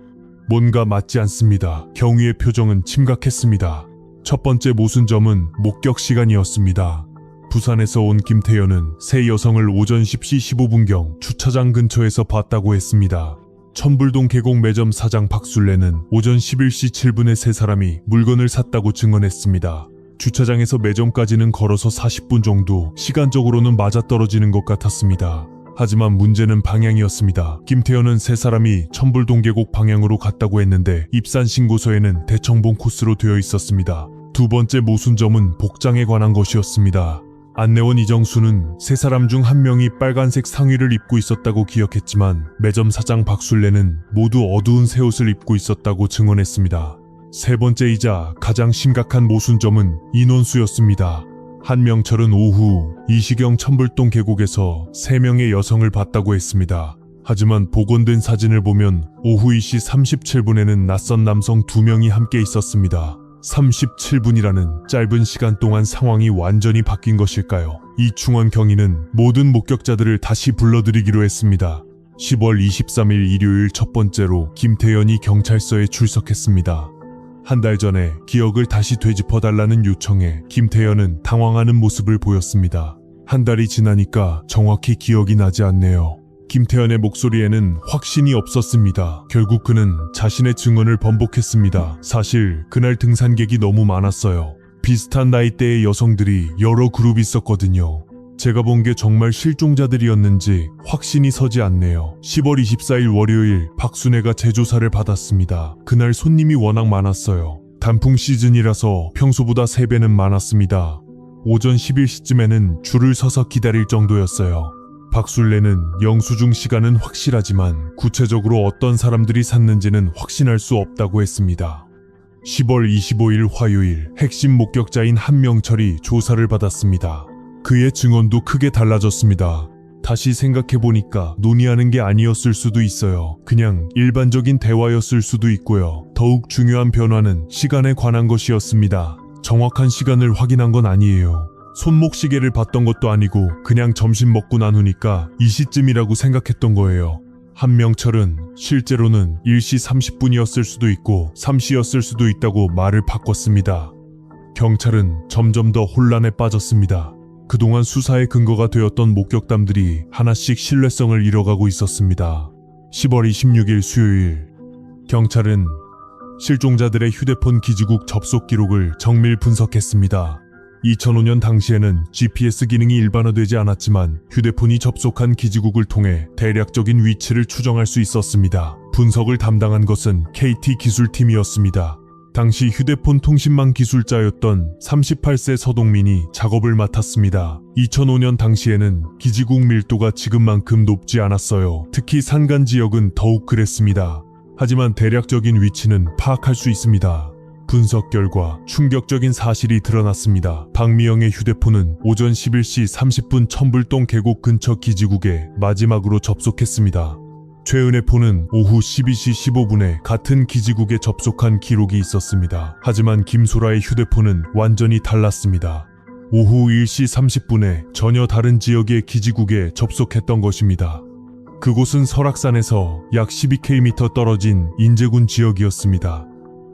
뭔가 맞지 않습니다. 경위의 표정은 심각했습니다. 첫 번째 모순점은 목격 시간이었습니다. 부산에서 온 김태현은 세 여성을 오전 10시 15분경 주차장 근처에서 봤다고 했습니다. 천불동 계곡 매점 사장 박술래는 오전 11시 7분에 세 사람이 물건을 샀다고 증언했습니다. 주차장에서 매점까지는 걸어서 40분 정도, 시간적으로는 맞아떨어지는 것 같았습니다. 하지만 문제는 방향이었습니다. 김태현은 세 사람이 천불동 계곡 방향으로 갔다고 했는데 입산 신고서에는 대청봉 코스로 되어 있었습니다. 두 번째 모순점은 복장에 관한 것이었습니다. 안내원 이정수는 세 사람 중 한 명이 빨간색 상의를 입고 있었다고 기억했지만 매점 사장 박술래는 모두 어두운 새 옷을 입고 있었다고 증언했습니다. 세 번째이자 가장 심각한 모순점은 인원수였습니다. 한명철은 오후 이시경 천불동 계곡에서 3명의 여성을 봤다고 했습니다. 하지만 복원된 사진을 보면 오후 2시 37분에는 낯선 남성 2명이 함께 있었습니다. 37분이라는 짧은 시간 동안 상황이 완전히 바뀐 것일까요? 이 충원 경위는 모든 목격자들을 다시 불러들이기로 했습니다. 10월 23일 일요일 첫 번째로 김태현이 경찰서에 출석했습니다. 한 달 전에 기억을 다시 되짚어달라는 요청에 김태현은 당황하는 모습을 보였습니다. 한 달이 지나니까 정확히 기억이 나지 않네요. 김태현의 목소리에는 확신이 없었습니다. 결국 그는 자신의 증언을 번복했습니다. 사실 그날 등산객이 너무 많았어요. 비슷한 나이대의 여성들이 여러 그룹 있었거든요. 제가 본 게 정말 실종자들이었는지 확신이 서지 않네요. 10월 24일 월요일 박순애가 재조사를 받았습니다. 그날 손님이 워낙 많았어요. 단풍 시즌이라서 평소보다 3배는 많았습니다. 오전 11시쯤에는 줄을 서서 기다릴 정도였어요. 박술래는 영수증 시간은 확실하지만 구체적으로 어떤 사람들이 샀는지는 확신할 수 없다고 했습니다. 10월 25일 화요일 핵심 목격자인 한명철이 조사를 받았습니다. 그의 증언도 크게 달라졌습니다. 다시 생각해보니까 논의하는 게 아니었을 수도 있어요. 그냥 일반적인 대화였을 수도 있고요. 더욱 중요한 변화는 시간에 관한 것이었습니다. 정확한 시간을 확인한 건 아니에요. 손목시계를 봤던 것도 아니고 그냥 점심 먹고 난 후니까 이 시쯤이라고 생각했던 거예요. 한명철은 실제로는 1시 30분이었을 수도 있고 3시였을 수도 있다고 말을 바꿨습니다. 경찰은 점점 더 혼란에 빠졌습니다. 그동안 수사의 근거가 되었던 목격담들이 하나씩 신뢰성을 잃어가고 있었습니다. 10월 26일 수요일, 경찰은 실종자들의 휴대폰 기지국 접속 기록을 정밀 분석했습니다. 2005년 당시에는 GPS 기능이 일반화되지 않았지만 휴대폰이 접속한 기지국을 통해 대략적인 위치를 추정할 수 있었습니다. 분석을 담당한 것은 KT 기술팀이었습니다. 당시 휴대폰 통신망 기술자였던 38세 서동민이 작업을 맡았습니다. 2005년 당시에는 기지국 밀도가 지금만큼 높지 않았어요. 특히 산간 지역은 더욱 그랬습니다. 하지만 대략적인 위치는 파악할 수 있습니다. 분석 결과 충격적인 사실이 드러났습니다. 박미영의 휴대폰은 오전 11시 30분 천불동 계곡 근처 기지국에 마지막으로 접속했습니다. 최은의 폰은 오후 12시 15분에 같은 기지국에 접속한 기록이 있었습니다. 하지만 김소라의 휴대폰은 완전히 달랐습니다. 오후 1시 30분에 전혀 다른 지역의 기지국에 접속했던 것입니다. 그곳은 설악산에서 약 12km 떨어진 인제군 지역이었습니다.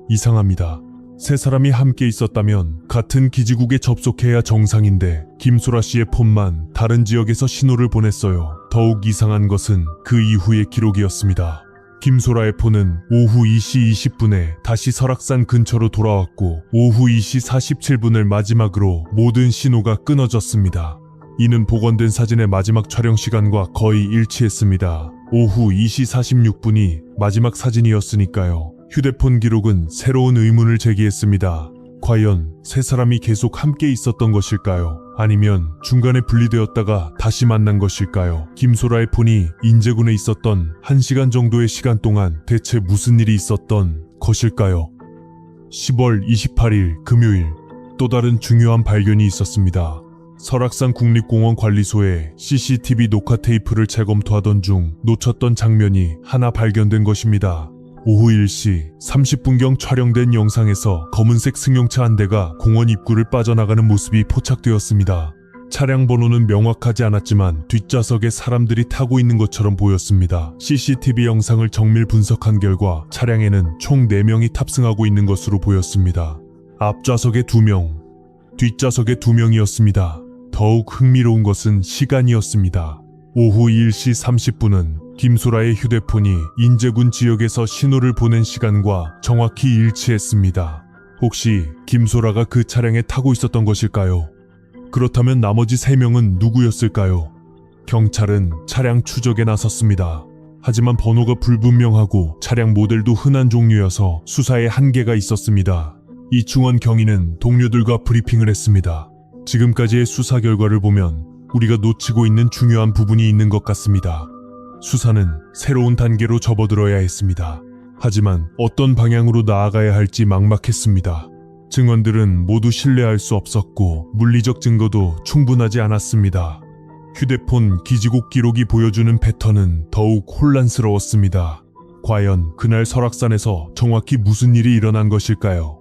이상합니다. 세 사람이 함께 있었다면 같은 기지국에 접속해야 정상인데 김소라 씨의 폰만 다른 지역에서 신호를 보냈어요. 더욱 이상한 것은 그 이후의 기록이었습니다. 김소라의 폰은 오후 2시 20분에 다시 설악산 근처로 돌아왔고 오후 2시 47분을 마지막으로 모든 신호가 끊어졌습니다. 이는 복원된 사진의 마지막 촬영 시간과 거의 일치했습니다. 오후 2시 46분이 마지막 사진이었으니까요. 휴대폰 기록은 새로운 의문을 제기했습니다. 과연 세 사람이 계속 함께 있었던 것일까요? 아니면 중간에 분리되었다가 다시 만난 것일까요? 김소라의 폰이 인제군에 있었던 1시간 정도의 시간 동안 대체 무슨 일이 있었던 것일까요? 10월 28일 금요일, 또 다른 중요한 발견이 있었습니다. 설악산 국립공원 관리소에 CCTV 녹화 테이프를 재검토하던 중 놓쳤던 장면이 하나 발견된 것입니다. 오후 1시 30분경 촬영된 영상에서 검은색 승용차 한 대가 공원 입구를 빠져나가는 모습이 포착되었습니다. 차량 번호는 명확하지 않았지만 뒷좌석에 사람들이 타고 있는 것처럼 보였습니다. CCTV 영상을 정밀 분석한 결과 차량에는 총 4명이 탑승하고 있는 것으로 보였습니다. 앞좌석에 2명, 뒷좌석에 2명이었습니다. 더욱 흥미로운 것은 시간이었습니다. 오후 1시 30분은 김소라의 휴대폰이 인제군 지역에서 신호를 보낸 시간과 정확히 일치했습니다. 혹시 김소라가 그 차량에 타고 있었던 것일까요? 그렇다면 나머지 3명은 누구였을까요? 경찰은 차량 추적에 나섰습니다. 하지만 번호가 불분명하고 차량 모델도 흔한 종류여서 수사에 한계가 있었습니다. 이충원 경위는 동료들과 브리핑을 했습니다. 지금까지의 수사 결과를 보면 우리가 놓치고 있는 중요한 부분이 있는 것 같습니다. 수사는 새로운 단계로 접어들어야 했습니다. 하지만 어떤 방향으로 나아가야 할지 막막했습니다. 증언들은 모두 신뢰할 수 없었고 물리적 증거도 충분하지 않았습니다. 휴대폰 기지국 기록이 보여주는 패턴은 더욱 혼란스러웠습니다. 과연 그날 설악산에서 정확히 무슨 일이 일어난 것일까요?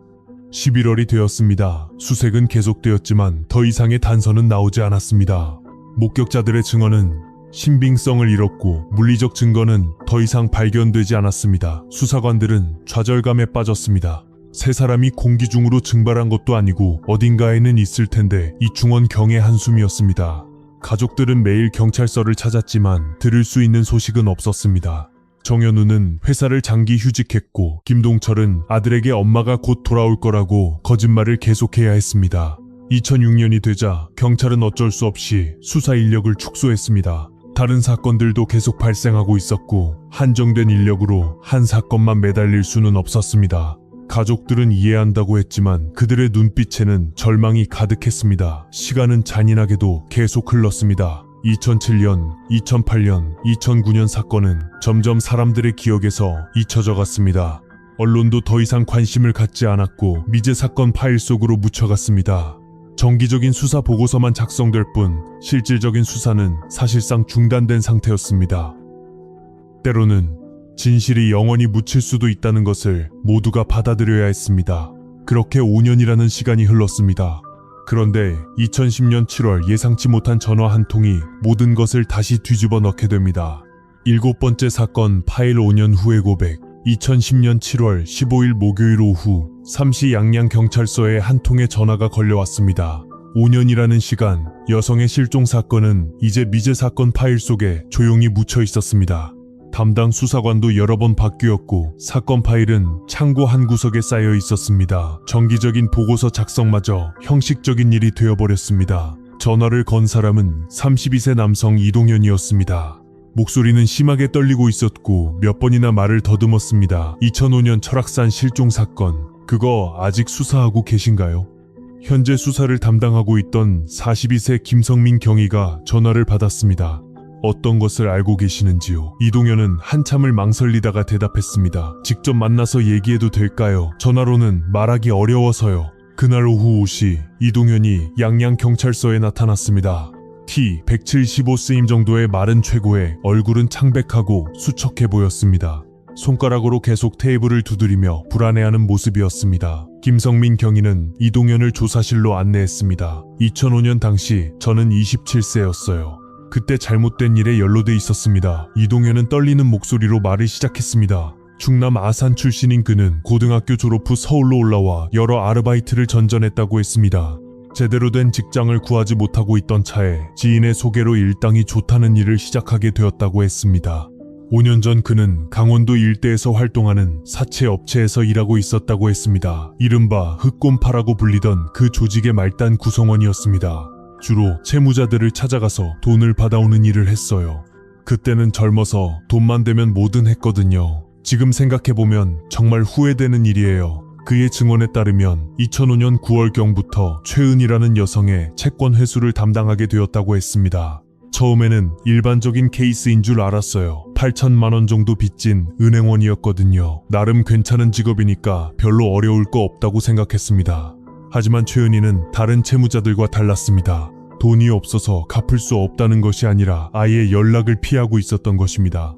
11월이 되었습니다. 수색은 계속되었지만 더 이상의 단서는 나오지 않았습니다. 목격자들의 증언은 신빙성을 잃었고 물리적 증거는 더 이상 발견되지 않았습니다. 수사관들은 좌절감에 빠졌습니다. 세 사람이 공기 중으로 증발한 것도 아니고 어딘가에는 있을 텐데 이충원 경의 한숨이었습니다. 가족들은 매일 경찰서를 찾았지만 들을 수 있는 소식은 없었습니다. 정현우는 회사를 장기 휴직했고 김동철은 아들에게 엄마가 곧 돌아올 거라고 거짓말을 계속해야 했습니다. 2006년이 되자 경찰은 어쩔 수 없이 수사 인력을 축소했습니다. 다른 사건들도 계속 발생하고 있었고 한정된 인력으로 한 사건만 매달릴 수는 없었습니다. 가족들은 이해한다고 했지만 그들의 눈빛에는 절망이 가득했습니다. 시간은 잔인하게도 계속 흘렀습니다. 2007년, 2008년, 2009년 사건은 점점 사람들의 기억에서 잊혀져 갔습니다. 언론도 더 이상 관심을 갖지 않았고 미제 사건 파일 속으로 묻혀갔습니다. 정기적인 수사 보고서만 작성될 뿐 실질적인 수사는 사실상 중단된 상태였습니다. 때로는 진실이 영원히 묻힐 수도 있다는 것을 모두가 받아들여야 했습니다. 그렇게 5년이라는 시간이 흘렀습니다. 그런데 2010년 7월 예상치 못한 전화 한 통이 모든 것을 다시 뒤집어 넣게 됩니다. 7번째 사건 파일 5년 후의 고백. 2010년 7월 15일 목요일 오후 3시 양양경찰서에 한 통의 전화가 걸려왔습니다. 5년이라는 시간, 여성의 실종 사건은 이제 미제 사건 파일 속에 조용히 묻혀 있었습니다. 담당 수사관도 여러 번 바뀌었고 사건 파일은 창고 한 구석에 쌓여 있었습니다. 정기적인 보고서 작성마저 형식적인 일이 되어버렸습니다. 전화를 건 사람은 32세 남성 이동현이었습니다. 목소리는 심하게 떨리고 있었고 몇 번이나 말을 더듬었습니다. 2005년 철학산 실종 사건, 그거 아직 수사하고 계신가요? 현재 수사를 담당하고 있던 42세 김성민 경위가 전화를 받았습니다. 어떤 것을 알고 계시는지요? 이동현은 한참을 망설이다가 대답했습니다. 직접 만나서 얘기해도 될까요? 전화로는 말하기 어려워서요. 그날 오후 5시 이동현이 양양경찰서에 나타났습니다. 키 175cm 정도의 마른 최고에 얼굴은 창백하고 수척해 보였습니다. 손가락으로 계속 테이블을 두드리며 불안해하는 모습이었습니다. 김성민 경위는 이동현을 조사실로 안내했습니다. 2005년 당시 저는 27세였어요. 그때 잘못된 일에 연루돼 있었습니다. 이동현은 떨리는 목소리로 말을 시작했습니다. 충남 아산 출신인 그는 고등학교 졸업 후 서울로 올라와 여러 아르바이트를 전전했다고 했습니다. 제대로 된 직장을 구하지 못하고 있던 차에 지인의 소개로 일당이 좋다는 일을 시작하게 되었다고 했습니다. 5년 전 그는 강원도 일대에서 활동하는 사채 업체에서 일하고 있었다고 했습니다. 이른바 흑곰파라고 불리던 그 조직의 말단 구성원이었습니다. 주로 채무자들을 찾아가서 돈을 받아오는 일을 했어요. 그때는 젊어서 돈만 되면 뭐든 했거든요. 지금 생각해보면 정말 후회되는 일이에요. 그의 증언에 따르면 2005년 9월경부터 최은이라는 여성의 채권 회수를 담당하게 되었다고 했습니다. 처음에는 일반적인 케이스인 줄 알았어요. 8천만 원 정도 빚진 은행원이었거든요. 나름 괜찮은 직업이니까 별로 어려울 거 없다고 생각했습니다. 하지만 최은희는 다른 채무자들과 달랐습니다. 돈이 없어서 갚을 수 없다는 것이 아니라 아예 연락을 피하고 있었던 것입니다.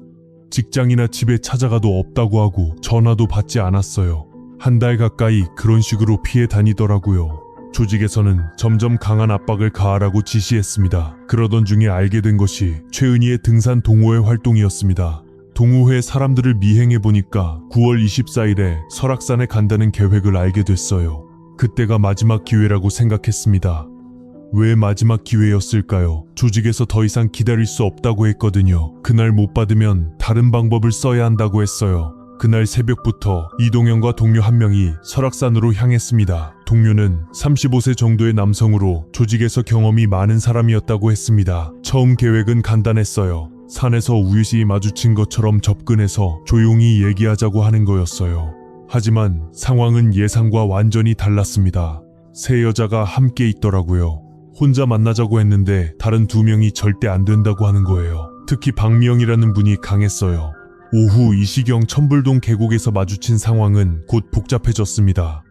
직장이나 집에 찾아가도 없다고 하고 전화도 받지 않았어요. 한 달 가까이 그런 식으로 피해 다니더라고요. 조직에서는 점점 강한 압박을 가하라고 지시했습니다. 그러던 중에 알게 된 것이 최은희의 등산 동호회 활동이었습니다. 동호회 사람들을 미행해보니까 9월 24일에 설악산에 간다는 계획을 알게 됐어요. 그때가 마지막 기회라고 생각했습니다. 왜 마지막 기회였을까요? 조직에서 더 이상 기다릴 수 없다고 했거든요. 그날 못 받으면 다른 방법을 써야 한다고 했어요. 그날 새벽부터 이동현과 동료 한 명이 설악산으로 향했습니다. 동료는 35세 정도의 남성으로 조직에서 경험이 많은 사람이었다고 했습니다. 처음 계획은 간단했어요. 산에서 우유시 마주친 것처럼 접근해서 조용히 얘기하자고 하는 거였어요. 하지만 상황은 예상과 완전히 달랐습니다. 세 여자가 함께 있더라고요. 혼자 만나자고 했는데 다른 두 명이 절대 안 된다고 하는 거예요. 특히 박미영이라는 분이 강했어요. 오후 이시경 천불동 계곡에서 마주친 상황은 곧 복잡해졌습니다.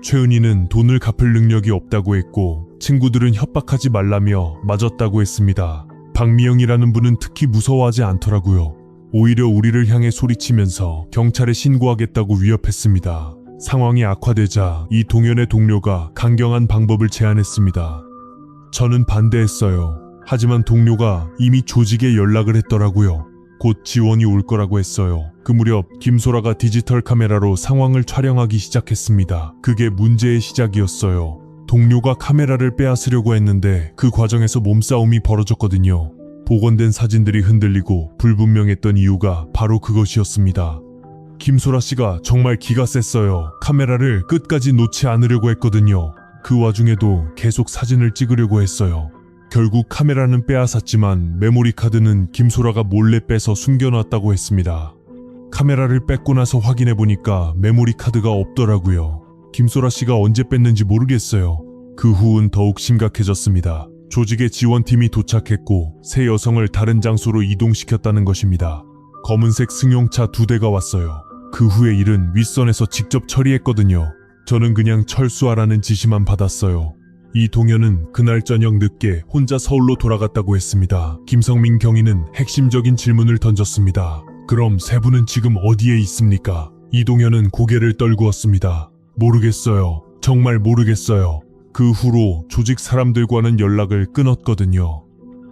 최은희는 돈을 갚을 능력이 없다고 했고 친구들은 협박하지 말라며 맞았다고 했습니다. 박미영이라는 분은 특히 무서워하지 않더라고요. 오히려 우리를 향해 소리치면서 경찰에 신고하겠다고 위협했습니다. 상황이 악화되자 이 동현의 동료가 강경한 방법을 제안했습니다. 저는 반대했어요. 하지만 동료가 이미 조직에 연락을 했더라고요. 곧 지원이 올 거라고 했어요. 그 무렵 김소라가 디지털 카메라로 상황을 촬영하기 시작했습니다. 그게 문제의 시작이었어요. 동료가 카메라를 빼앗으려고 했는데 그 과정에서 몸싸움이 벌어졌거든요. 복원된 사진들이 흔들리고 불분명했던 이유가 바로 그것이었습니다. 김소라 씨가 정말 기가 셌어요. 카메라를 끝까지 놓지 않으려고 했거든요. 그 와중에도 계속 사진을 찍으려고 했어요. 결국 카메라는 빼앗았지만 메모리 카드는 김소라가 몰래 빼서 숨겨놨다고 했습니다. 카메라를 뺏고 나서 확인해보니까 메모리 카드가 없더라고요. 김소라 씨가 언제 뺐는지 모르겠어요. 그 후는 더욱 심각해졌습니다. 조직의 지원팀이 도착했고 세 여성을 다른 장소로 이동시켰다는 것입니다. 검은색 승용차 2대가 왔어요. 그 후의 일은 윗선에서 직접 처리했거든요. 저는 그냥 철수하라는 지시만 받았어요. 이동현은 그날 저녁 늦게 혼자 서울로 돌아갔다고 했습니다. 김성민 경위는 핵심적인 질문을 던졌습니다. 그럼 세 분은 지금 어디에 있습니까? 이동현은 고개를 떨구었습니다. 모르겠어요. 정말 모르겠어요. 그 후로 조직 사람들과는 연락을 끊었거든요.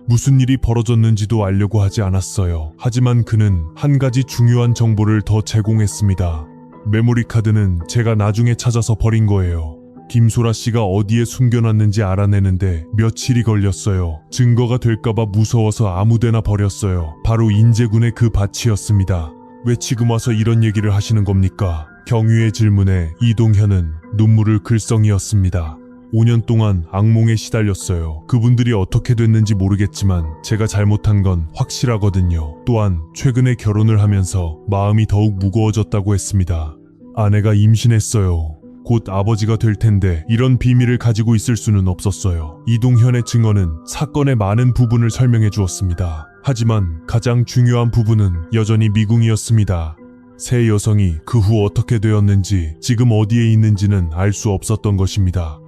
무슨 일이 벌어졌는지도 알려고 하지 않았어요. 하지만 그는 한 가지 중요한 정보를 더 제공했습니다. 메모리 카드는 제가 나중에 찾아서 버린 거예요. 김소라 씨가 어디에 숨겨놨는지 알아내는데 며칠이 걸렸어요. 증거가 될까봐 무서워서 아무데나 버렸어요. 바로 인제군의 그 밭이었습니다. 왜 지금 와서 이런 얘기를 하시는 겁니까? 경위의 질문에 이동현은 눈물을 글썽이었습니다. 5년 동안 악몽에 시달렸어요. 그분들이 어떻게 됐는지 모르겠지만 제가 잘못한 건 확실하거든요. 또한 최근에 결혼을 하면서 마음이 더욱 무거워졌다고 했습니다. 아내가 임신했어요. 곧 아버지가 될 텐데 이런 비밀을 가지고 있을 수는 없었어요. 이동현의 증언은 사건의 많은 부분을 설명해 주었습니다. 하지만 가장 중요한 부분은 여전히 미궁이었습니다. 세 여성이 그 후 어떻게 되었는지 지금 어디에 있는지는 알 수 없었던 것입니다.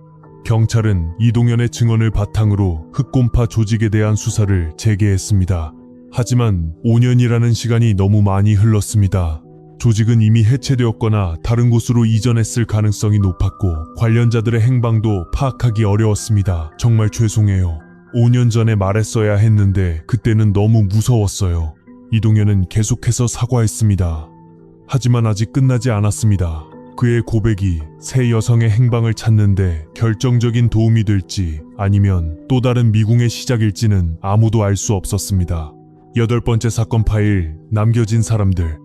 경찰은 이동현의 증언을 바탕으로 흑곰파 조직에 대한 수사를 재개했습니다. 하지만 5년이라는 시간이 너무 많이 흘렀습니다. 조직은 이미 해체되었거나 다른 곳으로 이전했을 가능성이 높았고 관련자들의 행방도 파악하기 어려웠습니다. 정말 죄송해요. 5년 전에 말했어야 했는데 그때는 너무 무서웠어요. 이동현은 계속해서 사과했습니다. 하지만 아직 끝나지 않았습니다. 그의 고백이 세 여성의 행방을 찾는데 결정적인 도움이 될지 아니면 또 다른 미궁의 시작일지는 아무도 알 수 없었습니다. 8번째 사건 파일, 남겨진 사람들.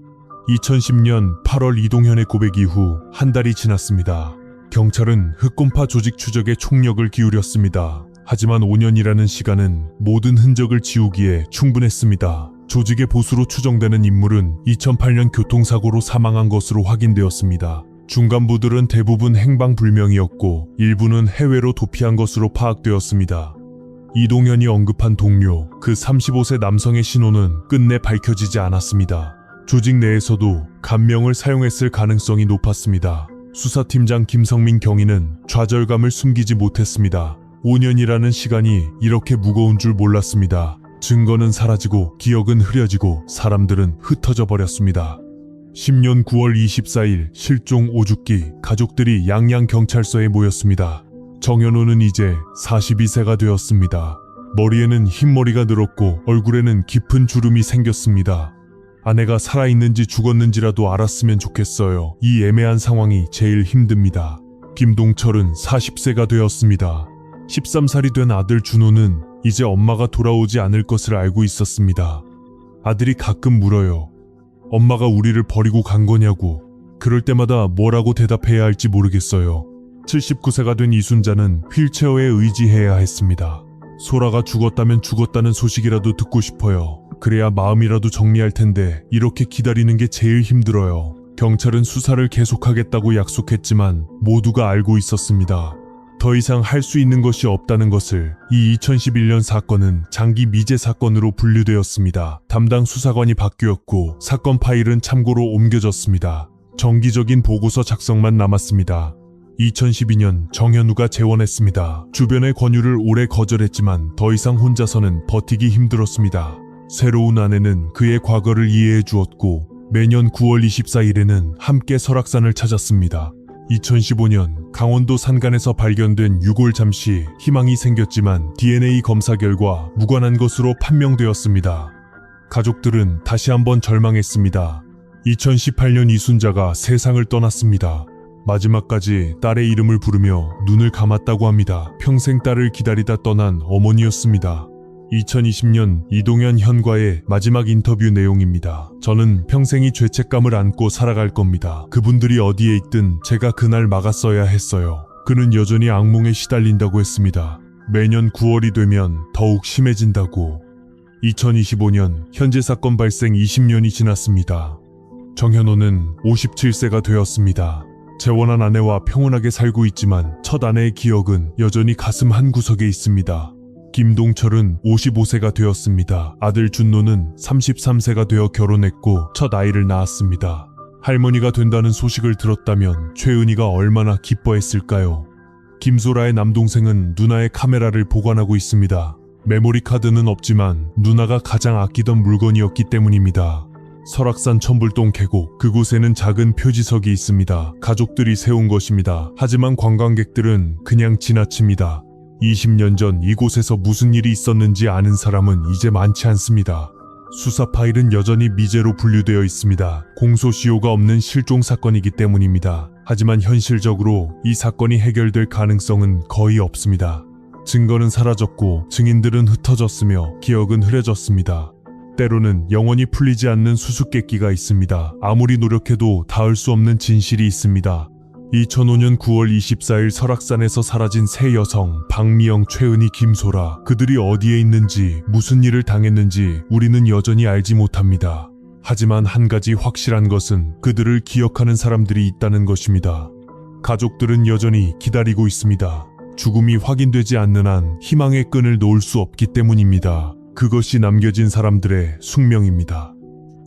2010년 8월 이동현의 고백 이후 한 달이 지났습니다. 경찰은 흑곰파 조직 추적에 총력을 기울였습니다. 하지만 5년이라는 시간은 모든 흔적을 지우기에 충분했습니다. 조직의 보수로 추정되는 인물은 2008년 교통사고로 사망한 것으로 확인되었습니다. 중간부들은 대부분 행방불명이었고 일부는 해외로 도피한 것으로 파악되었습니다. 이동현이 언급한 동료, 그 35세 남성의 신원은 끝내 밝혀지지 않았습니다. 조직 내에서도 간명을 사용했을 가능성이 높았습니다. 수사팀장 김성민 경위는 좌절감을 숨기지 못했습니다. 5년이라는 시간이 이렇게 무거운 줄 몰랐습니다. 증거는 사라지고 기억은 흐려지고 사람들은 흩어져 버렸습니다. 10년 9월 24일 실종 5주기 가족들이 양양경찰서에 모였습니다. 정현호는 이제 42세가 되었습니다. 머리에는 흰머리가 늘었고 얼굴에는 깊은 주름이 생겼습니다. 아내가 살아있는지 죽었는지라도 알았으면 좋겠어요. 이 애매한 상황이 제일 힘듭니다. 김동철은 40세가 되었습니다. 13살이 된 아들 준호는 이제 엄마가 돌아오지 않을 것을 알고 있었습니다. 아들이 가끔 물어요. 엄마가 우리를 버리고 간 거냐고. 그럴 때마다 뭐라고 대답해야 할지 모르겠어요. 79세가 된 이순자는 휠체어에 의지해야 했습니다. 소라가 죽었다면 죽었다는 소식이라도 듣고 싶어요. 그래야 마음이라도 정리할 텐데 이렇게 기다리는 게 제일 힘들어요. 경찰은 수사를 계속하겠다고 약속했지만 모두가 알고 있었습니다. 더 이상 할 수 있는 것이 없다는 것을. 이 2011년 사건은 장기 미제 사건으로 분류되었습니다. 담당 수사관이 바뀌었고 사건 파일은 참고로 옮겨졌습니다. 정기적인 보고서 작성만 남았습니다. 2012년 정현우가 재원했습니다. 주변의 권유를 오래 거절했지만 더 이상 혼자서는 버티기 힘들었습니다. 새로운 아내는 그의 과거를 이해해 주었고 매년 9월 24일에는 함께 설악산을 찾았습니다. 2015년 강원도 산간에서 발견된 유골 잠시 희망이 생겼지만 DNA 검사 결과 무관한 것으로 판명되었습니다. 가족들은 다시 한번 절망했습니다. 2018년 이순자가 세상을 떠났습니다. 마지막까지 딸의 이름을 부르며 눈을 감았다고 합니다. 평생 딸을 기다리다 떠난 어머니였습니다. 2020년 이동현 현과의 마지막 인터뷰 내용입니다. 저는 평생이 죄책감을 안고 살아갈 겁니다. 그분들이 어디에 있든 제가 그날 막았어야 했어요. 그는 여전히 악몽에 시달린다고 했습니다. 매년 9월이 되면 더욱 심해진다고. 2025년 현재 사건 발생 20년이 지났습니다. 정현호는 57세가 되었습니다. 재혼한 아내와 평온하게 살고 있지만 첫 아내의 기억은 여전히 가슴 한구석에 있습니다. 김동철은 55세가 되었습니다. 아들 준노는 33세가 되어 결혼했고 첫 아이를 낳았습니다. 할머니가 된다는 소식을 들었다면 최은희가 얼마나 기뻐했을까요? 김소라의 남동생은 누나의 카메라를 보관하고 있습니다. 메모리 카드는 없지만 누나가 가장 아끼던 물건이었기 때문입니다. 설악산 천불동 계곡, 그곳에는 작은 표지석이 있습니다. 가족들이 세운 것입니다. 하지만 관광객들은 그냥 지나칩니다. 20년 전 이곳에서 무슨 일이 있었는지 아는 사람은 이제 많지 않습니다. 수사 파일은 여전히 미제로 분류되어 있습니다. 공소시효가 없는 실종 사건이기 때문입니다. 하지만 현실적으로 이 사건이 해결될 가능성은 거의 없습니다. 증거는 사라졌고 증인들은 흩어졌으며 기억은 흐려졌습니다. 때로는 영원히 풀리지 않는 수수께끼가 있습니다. 아무리 노력해도 닿을 수 없는 진실이 있습니다. 2005년 9월 24일 설악산에서 사라진 세 여성 박미영, 최은희, 김소라. 그들이 어디에 있는지 무슨 일을 당했는지 우리는 여전히 알지 못합니다. 하지만 한 가지 확실한 것은 그들을 기억하는 사람들이 있다는 것입니다. 가족들은 여전히 기다리고 있습니다. 죽음이 확인되지 않는 한 희망의 끈을 놓을 수 없기 때문입니다. 그것이 남겨진 사람들의 숙명입니다.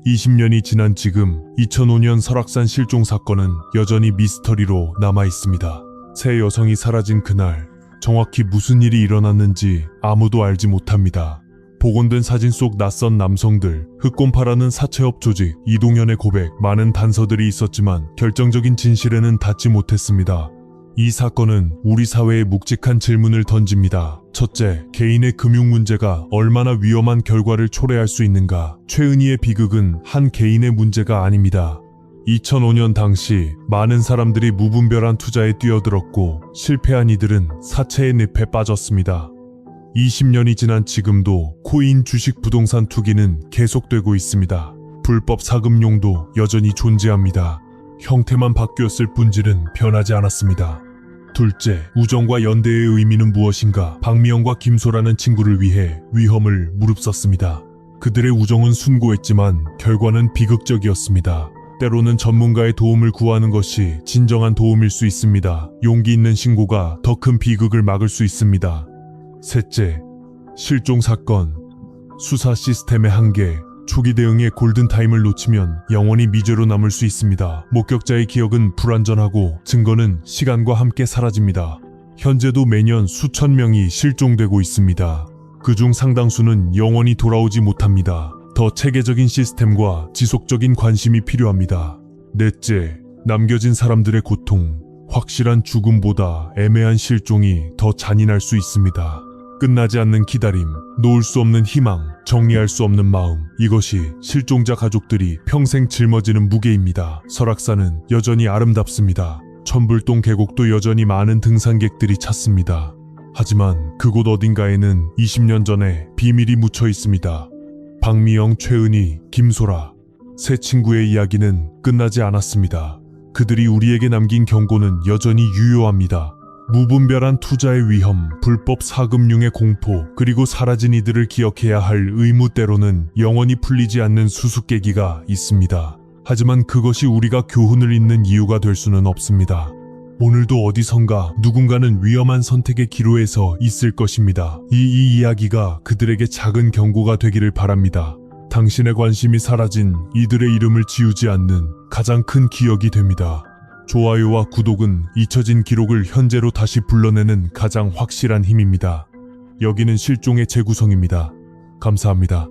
20년이 지난 지금 2005년 설악산 실종 사건은 여전히 미스터리로 남아 있습니다. 세 여성이 사라진 그날 정확히 무슨 일이 일어났는지 아무도 알지 못합니다. 복원된 사진 속 낯선 남성들, 흑곰파라는 사채업 조직, 이동현의 고백, 많은 단서들이 있었지만 결정적인 진실에는 닿지 못했습니다. 이 사건은 우리 사회에 묵직한 질문을 던집니다. 첫째, 개인의 금융 문제가 얼마나 위험한 결과를 초래할 수 있는가? 최은희의 비극은 한 개인의 문제가 아닙니다. 2005년 당시 많은 사람들이 무분별한 투자에 뛰어들었고 실패한 이들은 사채의 늪에 빠졌습니다. 20년이 지난 지금도 코인, 주식, 부동산 투기는 계속되고 있습니다. 불법 사금융도 여전히 존재합니다. 형태만 바뀌었을 본질은 변하지 않았습니다. 둘째, 우정과 연대의 의미는 무엇인가? 박미영과 김소라는 친구를 위해 위험을 무릅썼습니다. 그들의 우정은 숭고했지만 결과는 비극적이었습니다. 때로는 전문가의 도움을 구하는 것이 진정한 도움일 수 있습니다. 용기 있는 신고가 더 큰 비극을 막을 수 있습니다. 셋째, 실종 사건. 수사 시스템의 한계. 초기 대응의 골든타임을 놓치면 영원히 미제로 남을 수 있습니다. 목격자의 기억은 불완전하고 증거는 시간과 함께 사라집니다. 현재도 매년 수천 명이 실종되고 있습니다. 그중 상당수는 영원히 돌아오지 못합니다. 더 체계적인 시스템과 지속적인 관심이 필요합니다. 넷째, 남겨진 사람들의 고통. 확실한 죽음보다 애매한 실종이 더 잔인할 수 있습니다. 끝나지 않는 기다림, 놓을 수 없는 희망, 정리할 수 없는 마음. 이것이 실종자 가족들이 평생 짊어지는 무게입니다. 설악산은 여전히 아름답습니다. 천불동 계곡도 여전히 많은 등산객들이 찾습니다. 하지만 그곳 어딘가에는 20년 전에 비밀이 묻혀 있습니다. 박미영, 최은희, 김소라. 세 친구의 이야기는 끝나지 않았습니다. 그들이 우리에게 남긴 경고는 여전히 유효합니다. 무분별한 투자의 위험, 불법 사금융의 공포, 그리고 사라진 이들을 기억해야 할 의무, 때로는 영원히 풀리지 않는 수수께끼가 있습니다. 하지만 그것이 우리가 교훈을 잇는 이유가 될 수는 없습니다. 오늘도 어디선가 누군가는 위험한 선택의 기로에서 있을 것입니다. 이 이야기가 그들에게 작은 경고가 되기를 바랍니다. 당신의 관심이 사라진 이들의 이름을 지우지 않는 가장 큰 기억이 됩니다. 좋아요와 구독은 잊혀진 기록을 현재로 다시 불러내는 가장 확실한 힘입니다. 여기는 실종의 재구성입니다. 감사합니다.